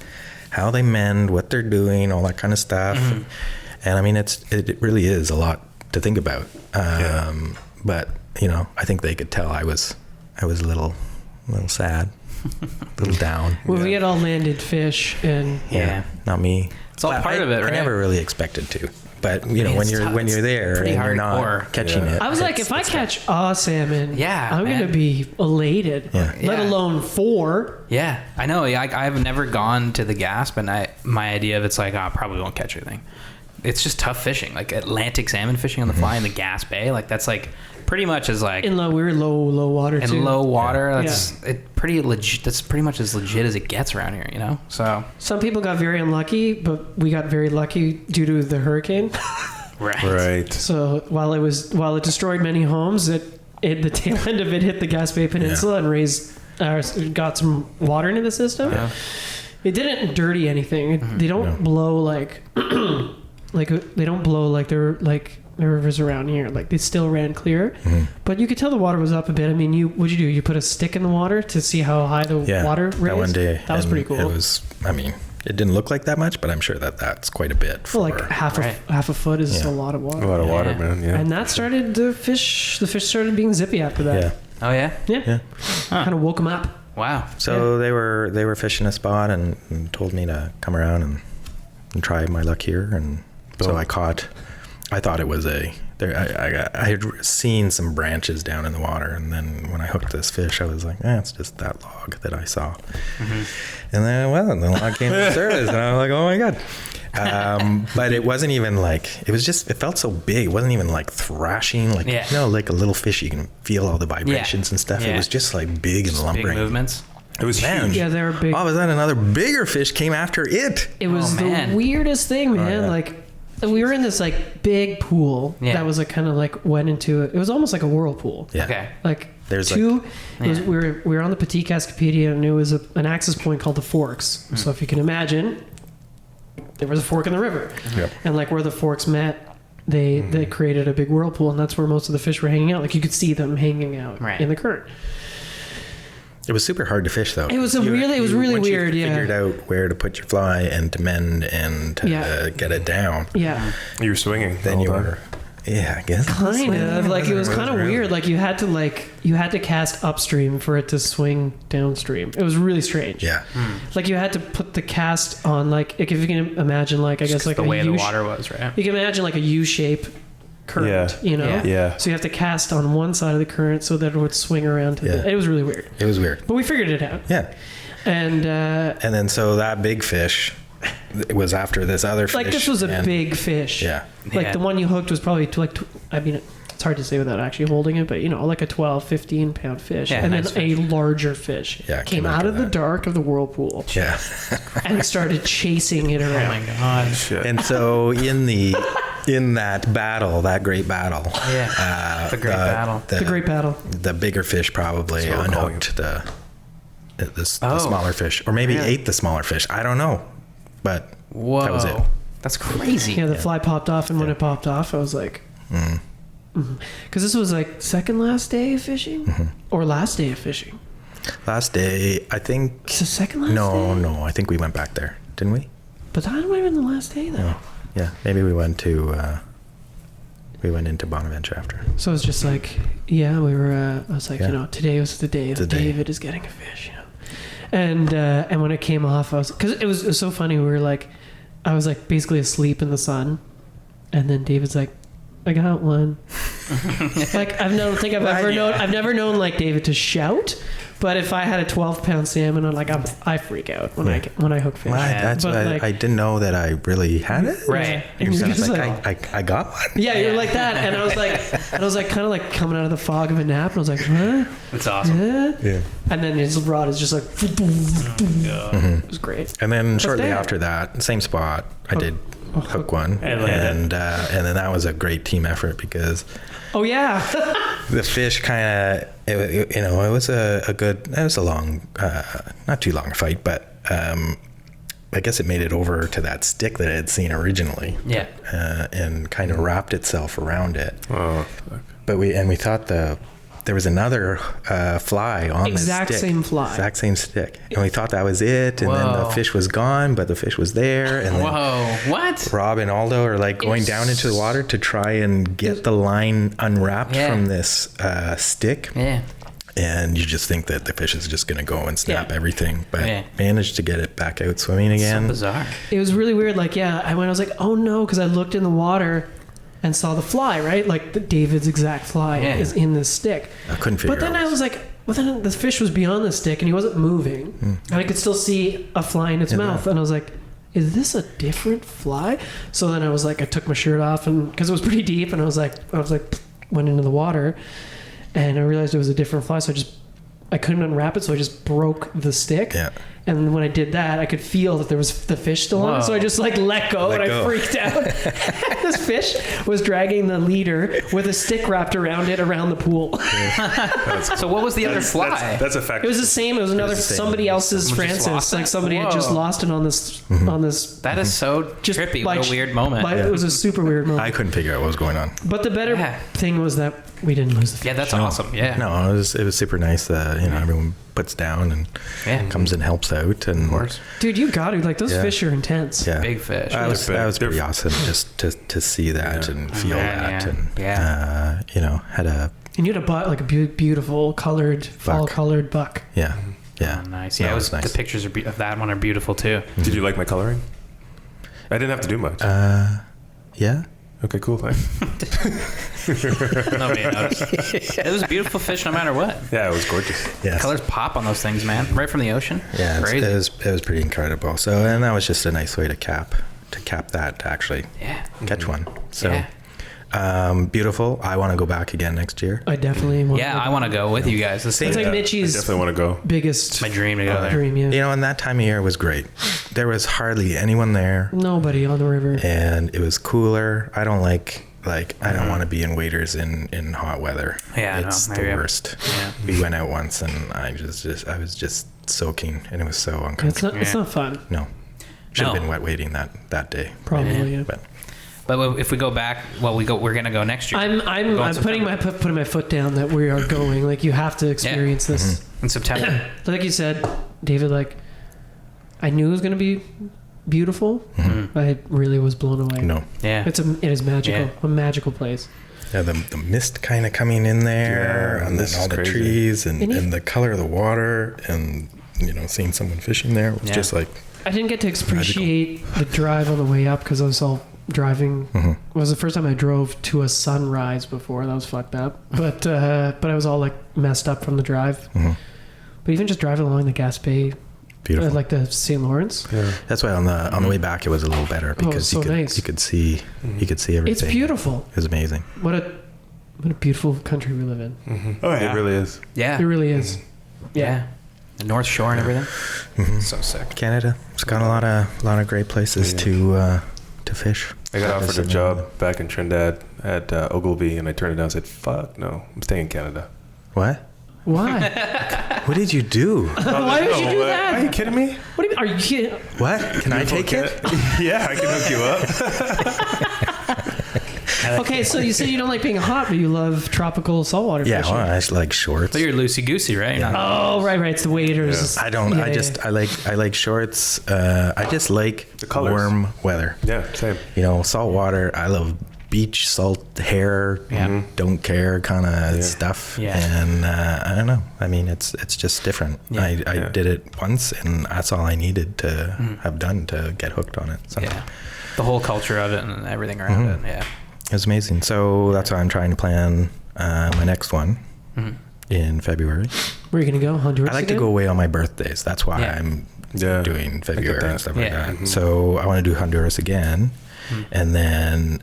how they mend, what they're doing, all that kind of stuff. And I mean, it really is a lot to think about. But I think they could tell I was a little sad, a little down. Well, we had all landed fish, and Yeah. Not me. It's all But part of it, I right? never really expected to. But mean, when it's you're tough. when you're there It's and pretty you're not hardcore. catching it, I was like, if I catch a salmon, Yeah, I'm man. gonna be elated. Yeah. Let Yeah. alone 4. Yeah, I know. I've never gone to the Gasp, and my idea of it's like, I probably won't catch anything. It's just tough fishing, like Atlantic salmon fishing on the fly in the Gasp Bay. Like that's like pretty much as like In low, we were low water in too. low water. Yeah. That's it. Pretty legit. That's pretty much as legit as it gets around here. So Some people got very unlucky, but we got very lucky due to the hurricane. right. Right. So while it destroyed many homes, the tail end of it hit the Gaspé Peninsula and got some water into the system. Yeah. It didn't dirty anything. They don't blow like they don't blow like they're like the rivers around here. Like they still ran clear, but you could tell the water was up a bit. I mean, what'd you do? You put a stick in the water to see how high the water raised? that one day. That was and pretty cool. It was. I mean, it didn't look like that much, but I'm sure that's quite a bit. For, Well, like half a foot is Yeah. a lot of water. A lot of water, Yeah. man. Yeah. And that started the fish started being zippy after that. yeah. Oh yeah. Yeah. Yeah. Kind of woke them up. Wow. So they were fishing a spot and told me to come around and try my luck here, and so Boom. I thought it was a I had seen some branches down in the water, and then when I hooked this fish, I was like, it's just that log that I saw. And then, the log came to the surface, and I was like, oh my God. But it wasn't even like, it felt so big. It wasn't even like thrashing, like, like a little fish, you can feel all the vibrations and stuff. It was just like big and lumbering. Big movements. It was huge. Yeah, they were big. All of a sudden, another bigger fish came after it. It was the weirdest thing, man. Like, we were in this like big pool that was like kind of like went into it. It was almost like a whirlpool. Yeah. Okay. Like There's two. We were on the Petit Cascapedia, and it was an access point called the Forks. So if you can imagine, there was a fork in the river, and like where the forks met, they created a big whirlpool, and that's where most of the fish were hanging out. Like you could see them hanging out in the current. It was super hard to fish, though. It was really once weird. You figured out where to put your fly and to mend and to get it down. Yeah. You were swinging. Then you were. Yeah, I guess. Kind of. Like it was kind of weird. Like you had to cast upstream for it to swing downstream. It was really strange. Yeah. Like you had to put the cast on like if you can imagine like I guess like the way the U water was, right? You can imagine like a U-shape current, you know? Yeah. So you have to cast on one side of the current so that it would swing around to the... It was really weird. It was weird. But we figured it out. Yeah. And then so that big fish, it was after this other fish. like this was a big fish. Yeah. Like the one you hooked was probably it's hard to say without actually holding it, but like a 12, 15 pound fish. Yeah, and nice then a larger fish came out of the dark of the whirlpool. Yeah. And started chasing it around. Oh my God. Shit. And so in that battle, that great battle. Yeah. The great battle. The great battle. The bigger fish probably That's what we're calling unhooked the smaller fish. Or maybe ate the smaller fish. I don't know. But Whoa. that was it. That's crazy. Yeah, the fly popped off, and when it popped off, I was like... Because this was like second last day of fishing? Or last day of fishing? Last day, I think... It's the second last day? No. I think we went back there. Didn't we? But that might have been the last day, though. No. Yeah, maybe we went into Bonaventure after. So it was just like, I was like, today was the day of David is getting a fish, you know. And when it came off, because it was so funny. I was like basically asleep in the sun, and then David's like, I got one. Like I've never known like David to shout, but if I had a 12-pound salmon, I freak out when I hook fish. That's but why I didn't know that I really had it. Right. And I was like, I got one. Yeah, you're like that, and I was like kind of like coming out of the fog of a nap, and I was like, huh? It's awesome. Yeah. And then his rod is just like, it was great. And then shortly there. after that, same spot, I did hook one, and then that was a great team effort because oh yeah, the fish kind of it was a long, not too long fight, but I guess it made it over to that stick that I had seen originally, and kind of wrapped itself around it. Oh, fuck. But we thought there was another fly on the stick. Exact same stick. And we thought that was it. And then the fish was gone, but the fish was there. And then what? Rob and Aldo are like going down into the water to try and get the line unwrapped from this stick. Yeah. And you just think that the fish is just going to go and snap everything. But managed to get it back out swimming again. So bizarre. It was really weird. Like, I was like, oh no, because I looked in the water and saw the fly, right? Like David's exact fly is in this stick. I couldn't figure it out. But then I was like, then the fish was beyond the stick and he wasn't moving. And I could still see a fly in its mouth. And I was like, is this a different fly? So then I was like, I took my shirt off, and because it was pretty deep, and I was like, went into the water, and I realized it was a different fly. So I couldn't unwrap it, so I just broke the stick. Yeah. And when I did that, I could feel that there was the fish still on. So I just let go, and I freaked out. This fish was dragging the leader with a stick wrapped around it around the pool. So what was the other fly? That's a fact. It was the same. It was another somebody else's Francis. Like somebody had just lost it on this. That is so trippy. What a weird moment. It was a super weird moment. I couldn't figure out what was going on. But the better thing was that we didn't lose the fish. Yeah, that's awesome. Yeah. No, it was super nice. Everyone puts down and comes and helps out. And of course. Dude, you got it. Like those fish are intense. Yeah. Big fish. That was pretty awesome just to see that and feel that. And had a... And you had a buck, like a beautiful colored, fall-colored buck. Yeah. Yeah. Oh, nice. Yeah, it was nice. The pictures of that one are beautiful too. Did you like my coloring? I didn't have to do much. Yeah. Okay, cool. Thanks. Nobody noticed. It was beautiful fish no matter what. Yeah, it was gorgeous. Yes. Colors pop on those things, man. Right from the ocean. Yeah, Crazy. it was pretty incredible. So, and that was just a nice way to cap that, to actually Yeah. catch one. So, Yeah. beautiful. I want to go back again next year. I definitely want. Yeah, I want to go with you guys. This It's is like Yeah, Mitchie's I definitely want to go. biggest it's my dream to go there. dream. Yeah. You know, and that time of year was great. There was hardly anyone there, Nobody on the river. and it was cooler. I don't like I don't want to be in waders in hot weather. Yeah, it's no, the maybe worst. Yeah. We went out once, and I was just soaking, and it was so uncomfortable. It's not fun. No, should have No. been wet wading that day. Probably. Yeah. But But if we go back, we're gonna go next year. I'm putting my foot down that we are going. Like, you have to experience this. in September. Like you said, David. Like, I knew it was gonna be beautiful. But I really was blown away. no, Yeah. It is magical. Yeah. A magical place. yeah, the mist kind of coming in there, Yeah, and then this all is the crazy. trees, And you- and the color of the water, and seeing someone fishing there was Yeah. just like I didn't get to appreciate the drive on the way up because I was all driving. It was the first time I drove to a sunrise before. That was fucked up. But I was all like messed up from the drive. But even just driving along the Gaspé, beautiful. like the St. Lawrence, Yeah. That's why on the way back it was a little better because so nice. you could see everything. it's beautiful. It was amazing. What a beautiful country we live in. Oh, yeah. It really is. Yeah. It really is. Yeah. The North Shore and everything. So sick. Canada, it's got a lot of great places Yeah. to fish. I got That offered was a in- job back in Trinidad at Ogilvy, and I turned it down and said, fuck, no, I'm staying in Canada. What? Why? What did you do? Why would you do Are that? you kidding me? What do you mean? Are you kidding? What? Can I take it? Yeah, I can hook you up. Okay, so you said you don't like being hot, but you love tropical saltwater Yeah, fishing. well, I just like shorts. So you're loosey goosey, right? You're not- Oh, right. It's the waders. I don't. Yeah, I yeah, just. yeah. I like shorts. I just like The colors. warm weather. Yeah, same. Salt water. I love beach salt hair. Yeah. Don't care kind of Yeah. stuff. Yeah. And I don't know. I mean, it's just different. Yeah. I Yeah. did it once, and that's all I needed to have done to get hooked on it. So Yeah. The whole culture of it and everything around it. Yeah. it was amazing. So that's why I'm trying to plan my next one in February. Where are you going to go? Honduras I like again? to go away on my birthdays. That's why Yeah. I'm Yeah. doing February that. and stuff Yeah. like that. So I want to do Honduras again, and then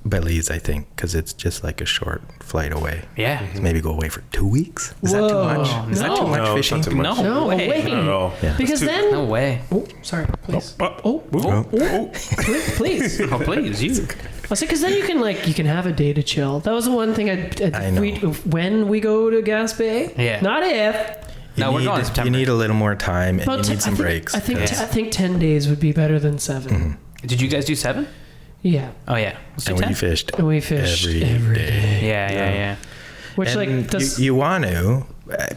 Belize, I think, because it's just like a short flight away. Yeah. So maybe go away for 2 weeks. Is that too Whoa. much? Is that too No. much No, it's fishing? not too much. No, No way. way. Not at all. Yeah. Because then... No way. Oh, sorry. Please. Oh, Please. Oh, please, you. I say, because then you can have a day to chill. That was the one thing I know. when we go to Gaspé. Yeah. Not if. No, we're need, going in September. You need a little more time, and About you need some I think, breaks. I think, 'cause- I think 10 days would be better than 7. Did you guys do 7? Yeah. Oh, yeah. Let's do and 10. we fished And we fished every day. Yeah, yeah, yeah. Which, And like, does... you want to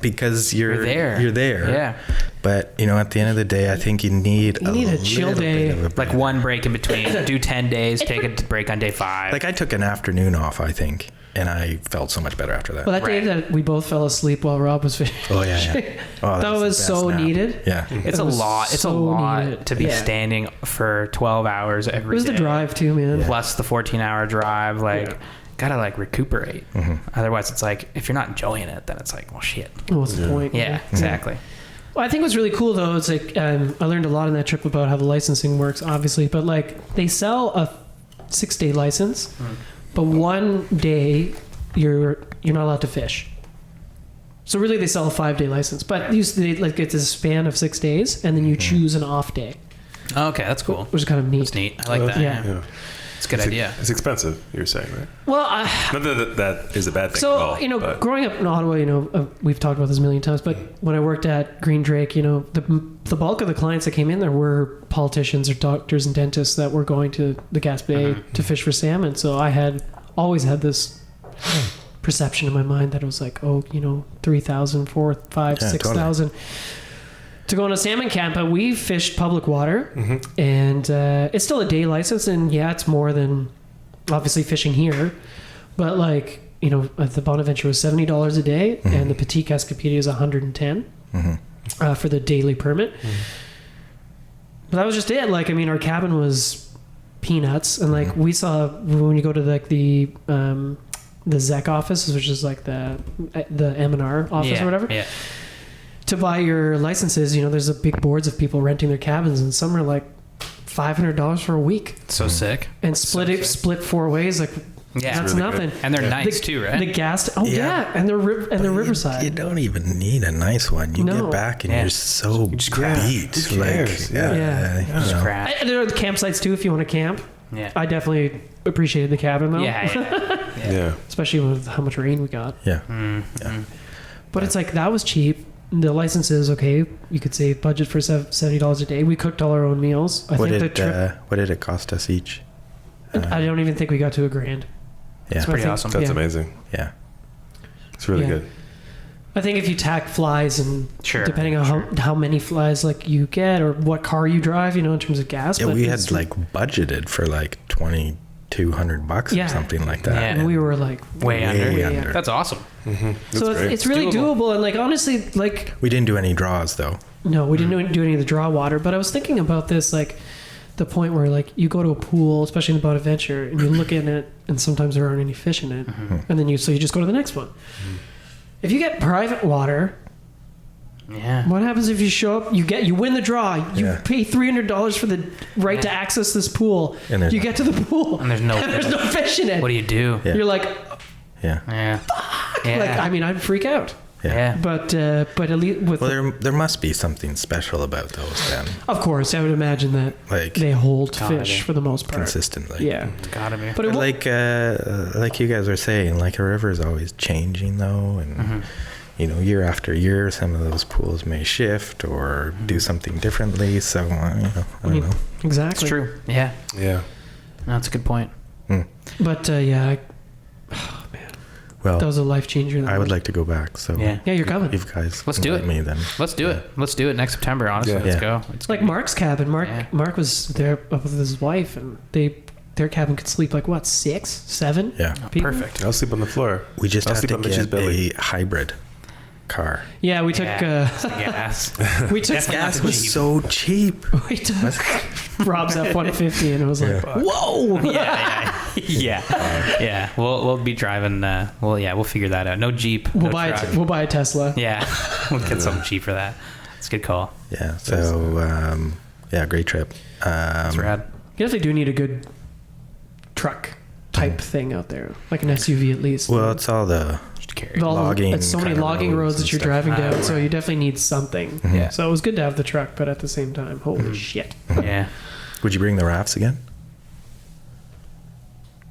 because you're there. You're there. Yeah. But at the end of the day, I think you need a chill little day. bit of a Like break. one break in between. Do 10 days, take a break on day 5. Like I took an afternoon off, I think, and I felt so much better after that. Well, that day Right. that we both fell asleep while Rob was fishing. Oh yeah. Oh, That was the so best nap. needed. Yeah. it's a was lot. It's a so lot needed. to be Yeah. standing for 12 hours every day. It was the drive, too, man. Plus the 14-hour drive. Like, gotta like recuperate. Otherwise, it's like, if you're not enjoying it, then it's like, well, shit. What's the point? Yeah, exactly. Well, I think what's really cool though is like I learned a lot on that trip about how the licensing works, obviously, but like they sell a 6-day license, but one day you're not allowed to fish. So really, they sell a 5-day license, but they like it's a span of 6 days, and then you choose an off day, Okay, that's cool. which is kind of neat. That's neat. I like that. Yeah. Yeah. It's a good idea. It's expensive, you're saying, right? Well, Not that is a bad thing so at all. but- growing up in Ottawa, we've talked about this a million times, but when I worked at Green Drake, the bulk of the clients that came in there were politicians or doctors and dentists that were going to the Gaspé to fish for salmon. So I had always had this perception in my mind that it was like, 3,000, 4,000, 5,000, Yeah, 6,000 to go on a salmon camp. But we fished public water, and it's still a day license, and yeah, it's more than obviously fishing here, but like the Bonaventure was $70 a day, and the Petite Cascapedia is $110 for the daily permit. But that was just it. Like, I mean, our cabin was peanuts. And like we saw when you go to like the ZEC office, which is like the M&R office or whatever, to buy your licenses, you know, there's a big boards of people renting their cabins, and some are like $500 for a week. So sick. And split 4 ways, like that's really nothing. good. And they're nice too, right? The gas, and they're riverside. You don't even need a nice one. You No. get back and Yeah. you're so just crap. beat. Who cares? Yeah. you Just know. crap. And there are the campsites too if you want to camp. Yeah. I definitely appreciated the cabin though. Yeah. Especially with how much rain we got. Yeah. But it's like that was cheap. The licenses, okay, you could say budget for $70 a day. We cooked all our own meals. I What think did the trip. what did it cost us each? I don't even think we got to $1,000. Yeah. So I Pretty think- awesome. That's yeah. amazing. Yeah. It's really Yeah. good. I think if you tack flies and Sure. depending on how many flies like you get or what car you drive, you know, in terms of gas. Yeah, but we it's- had like budgeted for like $2,200 Yeah. or something like that. Yeah. and we were like Way under. way under. That's awesome. So great. it's really Doable. doable. And like honestly, like We didn't do any draws though. no, we didn't do any of the draw water. But I was thinking about this, like the point where like you go to a pool, especially in the Bonaventure, and you look in it, and sometimes there aren't any fish in it, and then you just go to the next one. If you get private water, Yeah. what happens if you show up? You win the draw. You Yeah. pay $300 for the right to access this pool. And there's you get to the pool, And there's no there's no fish in it. What do you do? Yeah. You're like, Yeah. Yeah. Yeah. like I mean, I'd freak out. yeah. But at least with Well, there must be something special about those then, of course, I would imagine that like they hold Gotta fish be. for the most part. consistently. Yeah, Gotta be. but it But won't- like you guys are saying, like a river is always changing though, and you know, year after year, some of those pools may shift or do something differently. So I don't know. It's exactly true. Yeah. Yeah. No, that's a good point. But yeah, Well, that was a life changer. I would like to go back. So Yeah. Yeah, you're coming. if you guys Let's do invite it. me, then Let's do it. Let's do it next September. Honestly, Yeah. let's Yeah. go. It's Like Mark's cabin. Yeah. Mark was there up with his wife, and their cabin could sleep like what 6, 7 yeah, people? perfect. I'll sleep on the floor. we just I'll have sleep to on Mitch's get belly. a hybrid car. Yeah, we took Gas. we took Definitely Gas not was cheap. so cheap. we took Rob's F-150, and it was like, Yeah. whoa. Yeah. We'll be driving. We'll figure that out. No Jeep. We'll no buy truck. we'll buy a Tesla. Yeah, we'll get something cheap for that. It's a good call. Yeah. So yeah, great trip. That's rad. You definitely do need a good truck type thing out there, like an SUV at least. Well, it's all the Just to carry. With all the- logging it's so many kinda logging roads roads that and you're stuff. driving down, right. so you definitely need something. Yeah. So it was good to have the truck, but at the same time, holy shit. Yeah. Would you bring the rafts again?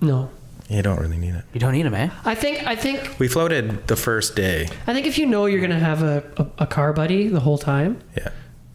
No, You don't really need it. You don't need them, eh? I think We floated the first day. if you know you're gonna have a car buddy the whole time, Yeah.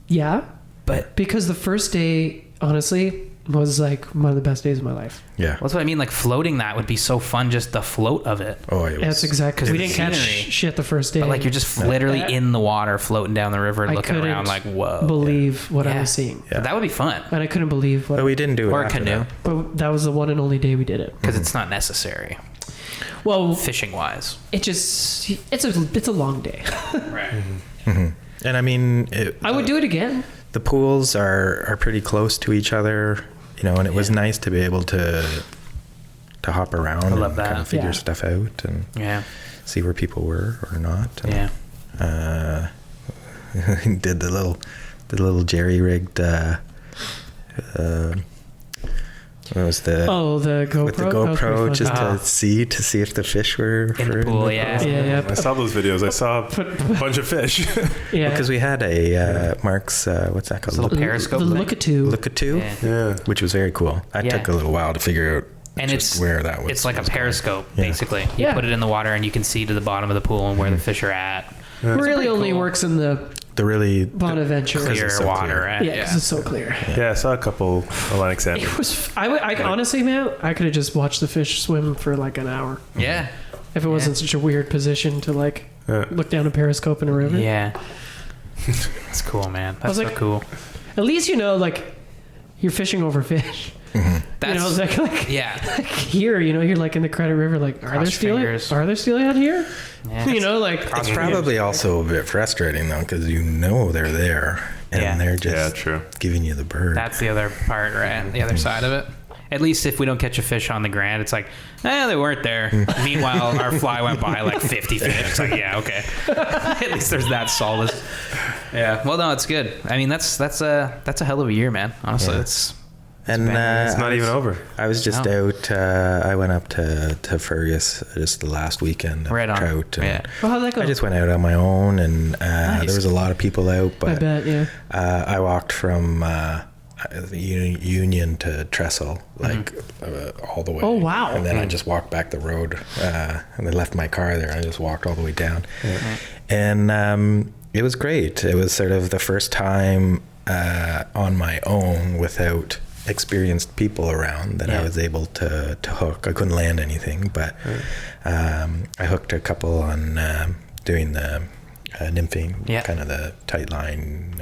yeah. But Because the first day, honestly, was like one of the best days of my life. Yeah. that's what I mean. Like floating that would be so fun. Just the float of it. Oh, it was. That's exactly. 'cause We the didn't catch scenery- shit the first day. But like you're just literally Yeah. in the water, floating down the river, I looking couldn't around like whoa. believe what I Yeah. was seeing, Yeah. That would be fun. and I couldn't believe what. But we didn't do it Or a after canoe, that. But that was the one and only day we did it. because it's not necessary Well, fishing wise. it's a long day. Right. And I mean, I would do it again. the pools are pretty close to each other, you know, and it was nice to be able to hop around I love and that. kind of figure Yeah. stuff out and Yeah. see where people were or not. Yeah. And did the little jerry rigged. What was the The GoPro. with the That was pretty GoPro fun. just Ah. to see if the fish were In the pool, yeah. Yeah. I saw those videos. I saw a bunch of fish. Yeah. Because we had a Mark's what's that called? Little periscope The thing. Look-a-too. Look-a-too, Yeah. Yeah. which was very cool. That Yeah. took a little while to figure out And just it's where that was. It's like a was going. periscope, Yeah. basically. You Yeah. put it in the water and you can see to the bottom of the pool and where the fish are at. really pretty only cool. works in the The really Bonaventure. Clear it's so water, clear. right? Yeah, because it's so clear. Yeah, I saw a couple Atlantic salmon. It was. I honestly, man, I could have just watched the fish swim for like an hour Yeah. if it wasn't such a weird position to like Yeah. look down a periscope in a river. Yeah. It's cool, man. That's was so like- cool. At least you know, like, you're fishing over fish. That's You know, like yeah. here, you know, you're like in the Credit River, like, are there Cross steelhead? fingers. Are there steelhead here? Yeah. You know, like, It's probably also a bit frustrating though, because you know they're there and Yeah. they're Yeah, just true. giving you the bird. That's the other part, right? The other side of it. At least if we don't catch a fish on the Grand, it's like, they weren't there. Meanwhile, our fly went by like 50 fish. It's like, yeah, okay. At least there's that solace. Yeah. Well, no, it's good. I mean, that's a hell of a year, man. Honestly, Yeah. it's It's not even over. I was just out. I went up to Fergus just the last weekend. Right on. Trout. And Yeah. Well, how'd that go? I just went out on my own, and Nice. there was a lot of people out. I But bet, yeah. I walked from the Union to Trestle, like all the way. Oh, wow. And then I just walked back the road, and I left my car there. And I just walked all the way down, and it was great. It was sort of the first time on my own without experienced people around that I was able to hook. I couldn't land anything, but I hooked a couple on doing the nymphing, kind of the tight line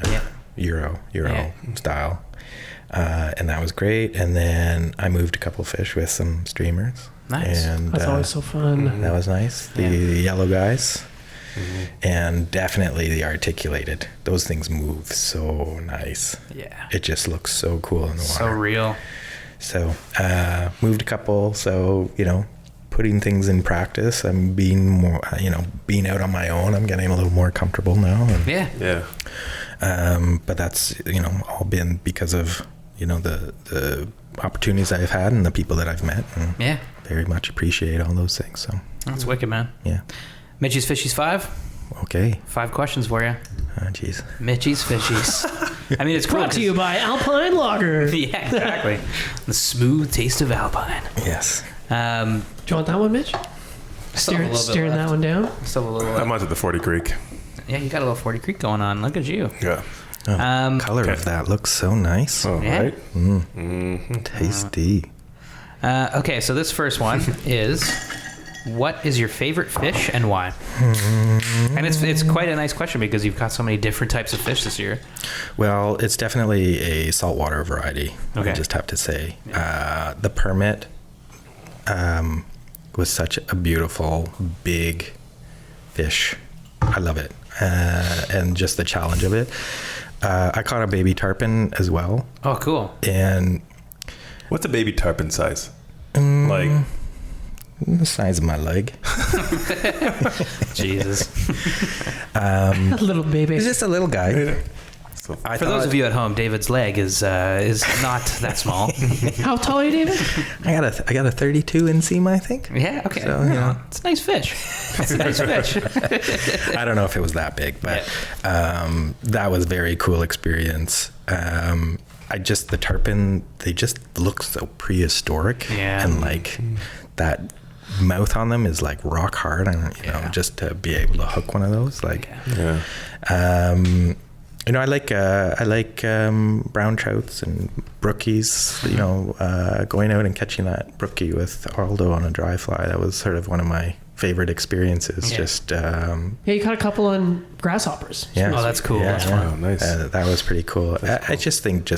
Euro style. And that was great. And then I moved a couple fish with some streamers. Nice. And That's always so fun. that was nice. The yellow guys. And definitely the articulated. Those things move so nice. Yeah. It just looks so cool in the water. So real. So moved a couple. So, putting things in practice. I'm being more, being out on my own. I'm getting a little more comfortable now. And, Yeah. but that's, all been because of, the opportunities I've had and the people that I've met. And Yeah. very much appreciate all those things. So, That's wicked, man. yeah. Mitchie's Fishies 5. Okay. 5 questions for you. Oh, jeez. Mitchie's Fishies. I mean, it's cool. Brought to you by Alpine Lager. Yeah, exactly. The smooth taste of Alpine. Yes. Do you want that one, Mitch? Still have a little bit Staring that left. one down. Still a little. I'm onto the 40 Creek. Yeah, you got a little 40 Creek going on. Look at you. Yeah. Color of that looks so nice. Oh, Yeah. right. Tasty. Okay, so this first one is, what is your favorite fish and why? And it's quite a nice question because you've got so many different types of fish this year. Well, it's definitely a saltwater variety. Okay. I just have to say, the permit was such a beautiful, big fish. I love it, and just the challenge of it. I caught a baby tarpon as well, Oh, cool. and What's a baby tarpon size? Like, the size of my leg. Jesus. A little baby. He's just a little guy. so I For those of you at home, David's leg is not that small. How tall are you, David? I got a 32 inseam, I think. Yeah, okay. So, you know. It's a nice fish. It's a nice fish. I don't know if it was that big, but that was a very cool experience. The tarpon, they just look so prehistoric. Yeah. And like that mouth on them is like rock hard. And, you know, just to be able to hook one of those, like, yeah. I like brown trouts and brookies. You know, going out and catching that brookie with Aldo on a dry fly. That was sort of one of my favorite experiences. Yeah. Just Yeah, you caught a couple on grasshoppers. yeah. Oh, that's cool. Yeah, That's yeah. fun. Oh, nice. That was pretty cool. I just think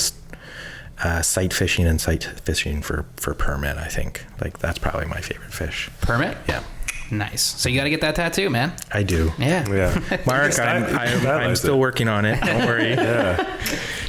sight fishing and sight fishing for permit. I think like that's probably my favorite fish. Permit? Yeah, Nice. So you got to get that tattoo, man. I do. Yeah. Yeah. Mark, I'm Stylize still it. working on it. Don't worry. Yeah.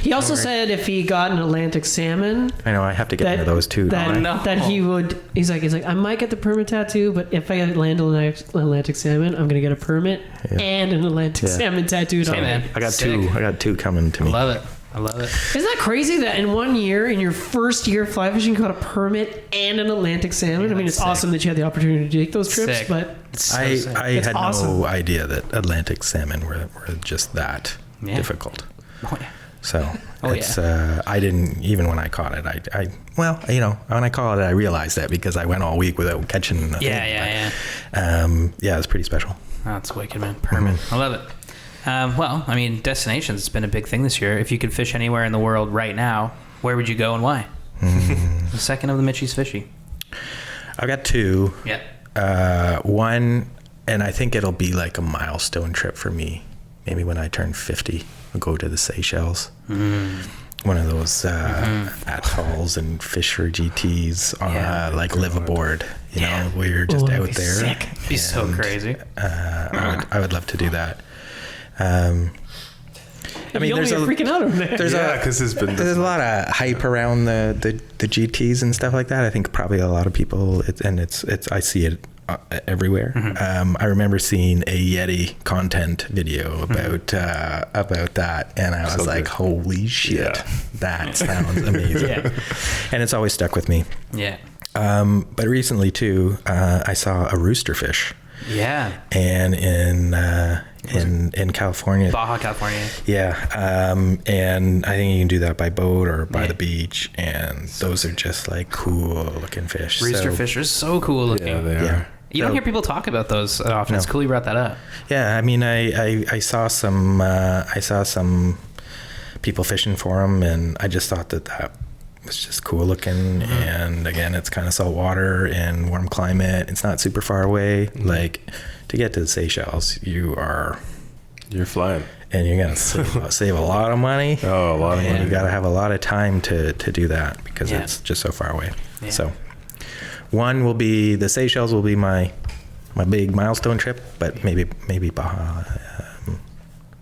He also said if he got an Atlantic salmon, I know I have to get into those too. that, don't I? No. that he would. He's like, I might get the permit tattoo, but if I land an Atlantic salmon, I'm gonna get a permit and an Atlantic Yeah. salmon tattooed on Hey, it. man. I got Sick. two. I got two coming to I me. love it. I love it. Isn't that crazy that in 1 year, in your first year of fly fishing, you got a permit and an Atlantic salmon? I mean, it's that's sick. awesome that you had the opportunity to take those trips, Sick. but It's so I sick. It's had awesome. no idea that Atlantic salmon were just that Yeah. difficult. Oh, yeah. So Oh, it's I didn't even when I caught it. When I caught it, I realized that because I went all week without catching nothing. Yeah. Yeah, it's pretty special. Oh, that's wicked, man. Permit. I love it. Well, I mean, destinations has been a big thing this year. If you could fish anywhere in the world right now, where would you go and why? The second of the Mitchie's Fishy. I've got two. Yeah. One, and I think it'll be like a milestone trip for me. Maybe when I turn 50, I'll go to the Seychelles. One of those atolls and fish for GTs on like live aboard. You know, where you're just that'd out be there. sick. Be so And, crazy. I would love to do that. I mean, you there's freaking out over there. there's Yeah, a because there's been there's a lot of hype around the GTs and stuff like that. I think probably a lot of people, I see it everywhere. I remember seeing a Yeti content video about that, and I was So like, good. "Holy shit, Yeah. that sounds amazing!" Yeah. And it's always stuck with me. Yeah. But recently too, I saw a roosterfish, Yeah. and in California. Baja, California. Yeah, and I think you can do that by boat or by the beach, and those are just like cool looking fish. Rooster fish are so cool looking. Yeah, they are. Yeah. You don't hear people talk about those often. It's No. cool you brought that up. Yeah, I mean, I saw some people fishing for them, and I just thought that was just cool looking. And again, it's kind of salt water and warm climate. It's not super far away. Like to get to the Seychelles, you're flying. and you're gonna save a lot of money. Oh, a lot of And money. you got to have a lot of time to do that because Yeah. it's just so far away. Yeah. So one will be the Seychelles will be my big milestone trip, but maybe Baja.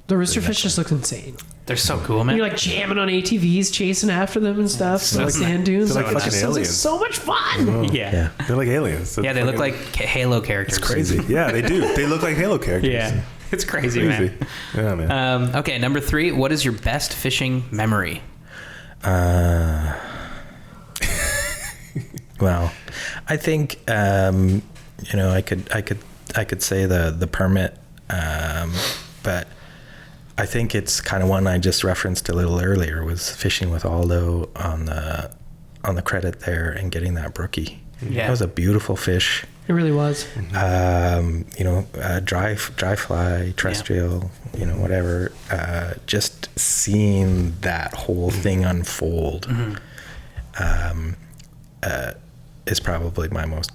The roosterfish just looks insane. They're so cool, man. You're like jamming on ATVs, chasing after them and stuff. So Like nice. sand dunes. They're like it fucking just sounds like aliens. so much fun. yeah. Yeah. They're like aliens. Yeah, they look like Halo characters. It's crazy. Yeah, they do. They look like Halo characters. Yeah. It's crazy, Crazy. man. Yeah, man. Okay, number 3. What is your best fishing memory? Well, I think I could say the permit, but I think it's kind of one I just referenced a little earlier was fishing with Aldo on the credit there and getting that brookie. Yeah. That was a beautiful fish. It really was. Dry fly, terrestrial, whatever. Just seeing that whole thing unfold is probably my most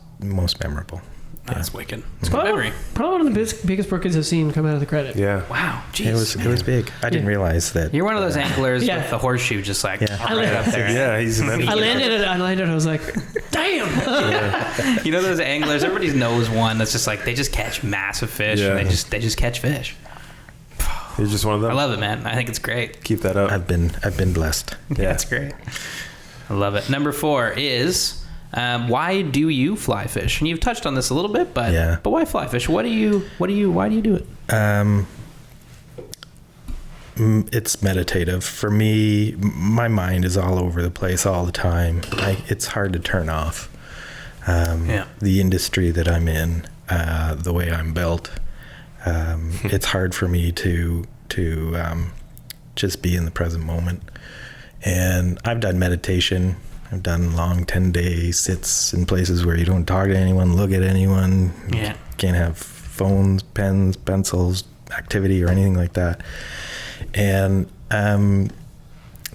memorable. That's wicked. It's a good Probably, memory. probably one of the biggest brookies I've seen come out of the credit. Yeah. Wow. Jeez. It was big. I didn't Yeah. realize that. You're one of those anglers Yeah. with the horseshoe just like Yeah. right up there. Yeah, he's an I landed. I was like, damn. You know those anglers, everybody knows one that's just like they just catch massive fish Yeah. and they just catch fish. You're just one of them. I love it, man. I think it's great. Keep that up. I've been blessed. Yeah, it's great. I love it. Number 4 is why do you fly fish? And you've touched on this a little bit, but Yeah. why fly fish? Why do you do it? It's meditative for me. My mind is all over the place all the time. It's hard to turn off. The industry that I'm in, the way I'm built, it's hard for me to just be in the present moment. And I've done meditation. I've done long 10-day sits in places where you don't talk to anyone, look at anyone. Yeah. Can't have phones, pens, pencils, activity, or anything like that. And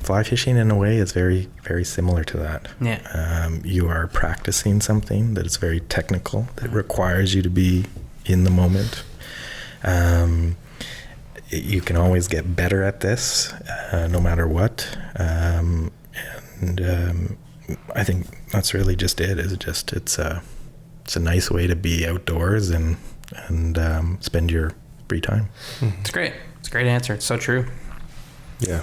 fly fishing, in a way, is very, very similar to that. Yeah. You are practicing something that is very technical, that requires you to be in the moment. You can always get better at this, no matter what. I think that's really just it. It's a nice way to be outdoors and spend your free time. It's great. It's a great answer. It's so true. Yeah.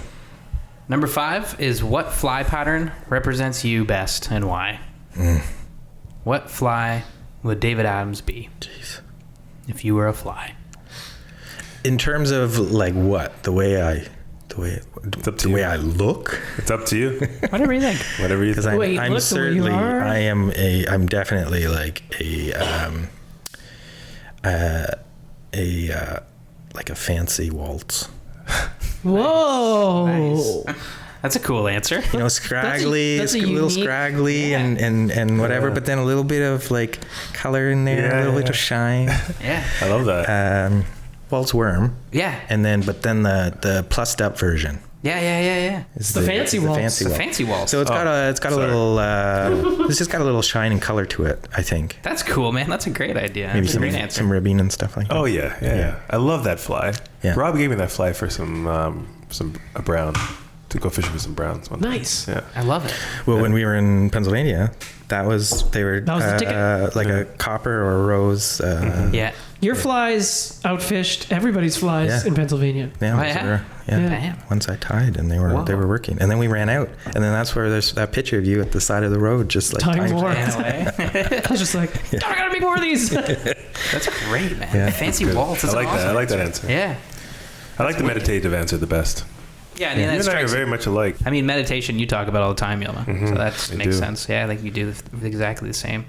Number 5 is what fly pattern represents you best and why? What fly would David Adams be Jeez. if you were a fly? In terms of like what the way I look, It's up to you. Whatever you think. Whatever you because think. Wait, I'm look the way you certainly are. I'm definitely like a fancy waltz. Whoa. Nice. That's a cool answer. Scraggly, that's a it's a little unique- scraggly Yeah. and whatever, Yeah. but then a little bit of like color in there, Yeah, a little bit yeah. of shine. Yeah. I love that. Waltz worm, Yeah. but then the plussed up version Yeah. is The fancy waltz. fancy The waltz. fancy waltz. So it's got a sorry. little it's just got a little shine and color to it, I think. That's cool, man. That's a great idea. Maybe That's a some great answer. some ribbing and stuff like that. Oh yeah. I love that fly. Yeah. Rob gave me that fly for a brown to go fishing with some browns. One time. Nice. Yeah. I love it. Well, when we were in Pennsylvania, that was the ticket. That was the like a copper or a rose. Yeah. Your flies outfished everybody's flies Yeah. in Pennsylvania. Yeah, Oh, yeah? Yeah. Damn. Once I tied, and they were working, and then we ran out, and then that's where there's that picture of you at the side of the road, just like Tying tying- more. Anyway. I was just like, I gotta make more of these. That's great, man. Yeah. Fancy Good. waltz. I That's like awesome that. I like that answer. Yeah. I like the meditative answer the best. Yeah, I mean, You that and I are strikes. very much alike. I mean, meditation you talk about all the time, Yilma. So that I makes do. sense. Yeah, I think you do exactly the same.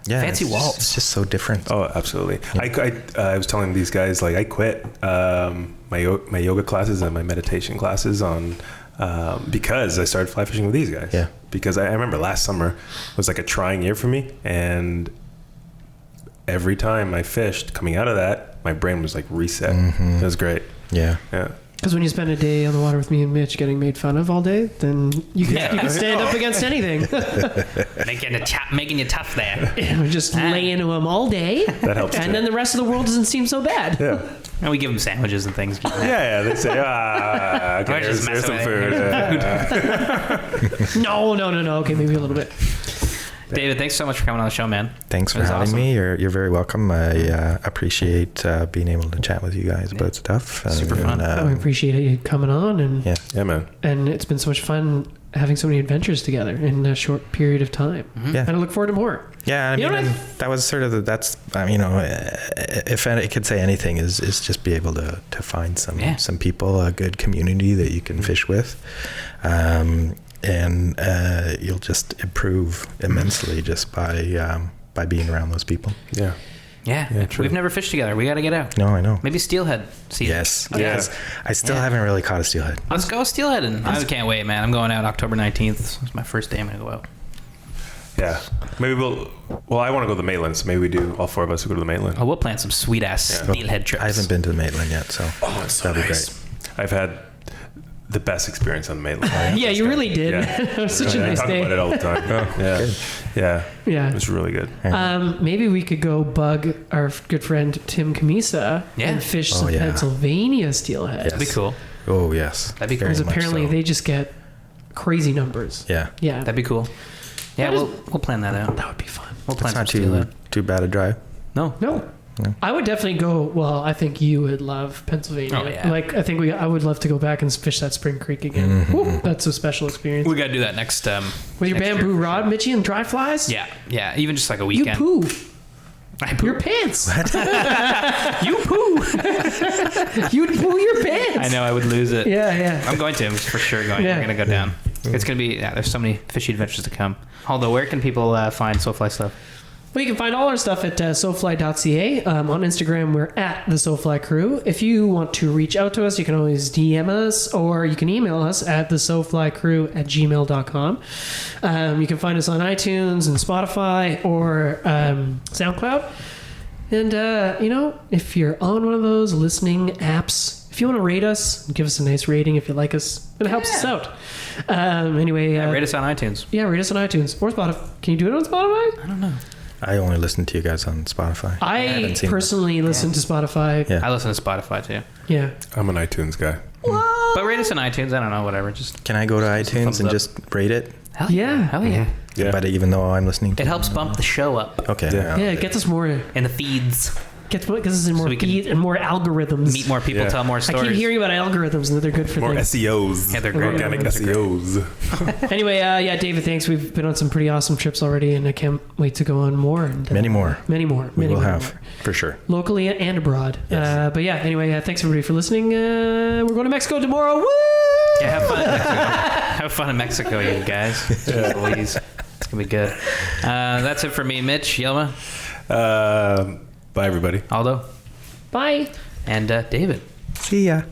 Yeah, Fancy it's waltz. It's just so different. Oh, absolutely. I was telling these guys, like, I quit my yoga classes and my meditation classes on because I started fly fishing with these guys. Yeah. Because I remember last summer was like a trying year for me, and every time I fished, coming out of that, my brain was like reset. It was great. Yeah. Yeah. Because when you spend a day on the water with me and Mitch getting made fun of all day, then you can stand up against anything. Making you tough there. We just lay into them all day, That helps. and too. then the rest of the world doesn't seem so bad. Yeah. And we give them sandwiches and things. Yeah. They say, okay, We're just here's some messing food. No. Okay, maybe a little bit. David, thanks so much for coming on the show, man. Thanks for It was having awesome. me. You're very welcome. I appreciate being able to chat with you guys about stuff. Super fun. I appreciate you coming on, and Yeah. Yeah, man. it's been so much fun having so many adventures together in a short period of time. Yeah. And I look forward to more. Yeah, I You mean, know what and that was sort of if I could say anything, is just be able to find some people, a good community that you can fish with, and you'll just improve immensely just by being around those people. Yeah. Yeah, true. we've never fished together. We got to get out. No, I know. Maybe steelhead season. Yes, Yeah. yes. I still Yeah. haven't really caught a steelhead. Let's go steelhead. And I can't wait, man. I'm going out October 19th. It's my first day I'm going to go out. Yeah. Maybe I want to go to the Maitland, so maybe we do, all four of us who go to the Maitland. Oh, we'll plan some sweet ass steelhead trips. I haven't been to the Maitland yet, so that'd be great. I've had the best experience on the Maitland. Yeah, you really did. Yeah. It was such a I nice talk about it day. all the time. Yeah. good. Yeah. Yeah. It was really good. Maybe we could go bug our good friend Tim Camisa Yeah. and fish Oh, some yeah. Pennsylvania steelhead. That'd be cool. Oh yes, That'd be cool. Because Very much apparently so. they just get crazy numbers. Yeah, Yeah. That'd be cool. Yeah, That is- we'll plan that out. That would be fun. We'll plan it's some not steelhead. too bad a drive. No. No. I would definitely go. Well, I think you would love Pennsylvania. Oh, yeah. Like, I would love to go back and fish that Spring Creek again. Woo, that's a special experience. We got to do that next. With your next year bamboo for rod, Mitchie, and dry flies? sure. Yeah. Even just like a You weekend. poo. I poo. Your pants. You poo. You'd poo your pants. I know. I would lose it. Yeah. I'm going to. I'm for sure going. Yeah. We're going to go down. It's going to be. Yeah, there's so many fishy adventures to come. Although, where can people find SoFly stuff? Well, you can find all our stuff at SoFly.ca. On Instagram, we're at the SoFly Crew. If you want to reach out to us, you can always DM us, or you can email us at thesoflycrew@gmail.com. You can find us on iTunes and Spotify or SoundCloud. And, if you're on one of those listening apps, if you want to rate us, give us a nice rating if you like us. It helps us out. Anyway, Rate us on iTunes. yeah, rate us on iTunes or Spotify. Can you do it on Spotify? I don't know. I only listen to you guys on Spotify. I haven't seen personally listen to Spotify. Yeah. I listen to Spotify too. Yeah. I'm an iTunes guy. But rate us on iTunes. I don't know. Whatever. Just Can I go to thumbs iTunes and up. just rate it? hell Yeah. Hell yeah. Yeah. But even though I'm listening to It helps bump the show up Okay. Yeah. Yeah, it gets us more. in the feeds. Gets us in more we can feed and more algorithms. Meet more people. Yeah. Tell more I stories. keep hearing about algorithms and that they're good for More things. SEOs. Yeah, they're great. Organic They're great. SEOs. Anyway, David, thanks. We've been on some pretty awesome trips already, and I can't wait to go on more. And Many more. Many more. We Many will more. have for sure. Locally and abroad. Yes. But yeah, anyway, thanks everybody for listening. We're going to Mexico tomorrow. Woo! Yeah, have fun in Mexico. Have fun in Mexico, you guys. Jeez Louise. It's going to be good. That's it for me, Mitch, Yelma, Bye, everybody. Aldo, Bye. and David. See ya.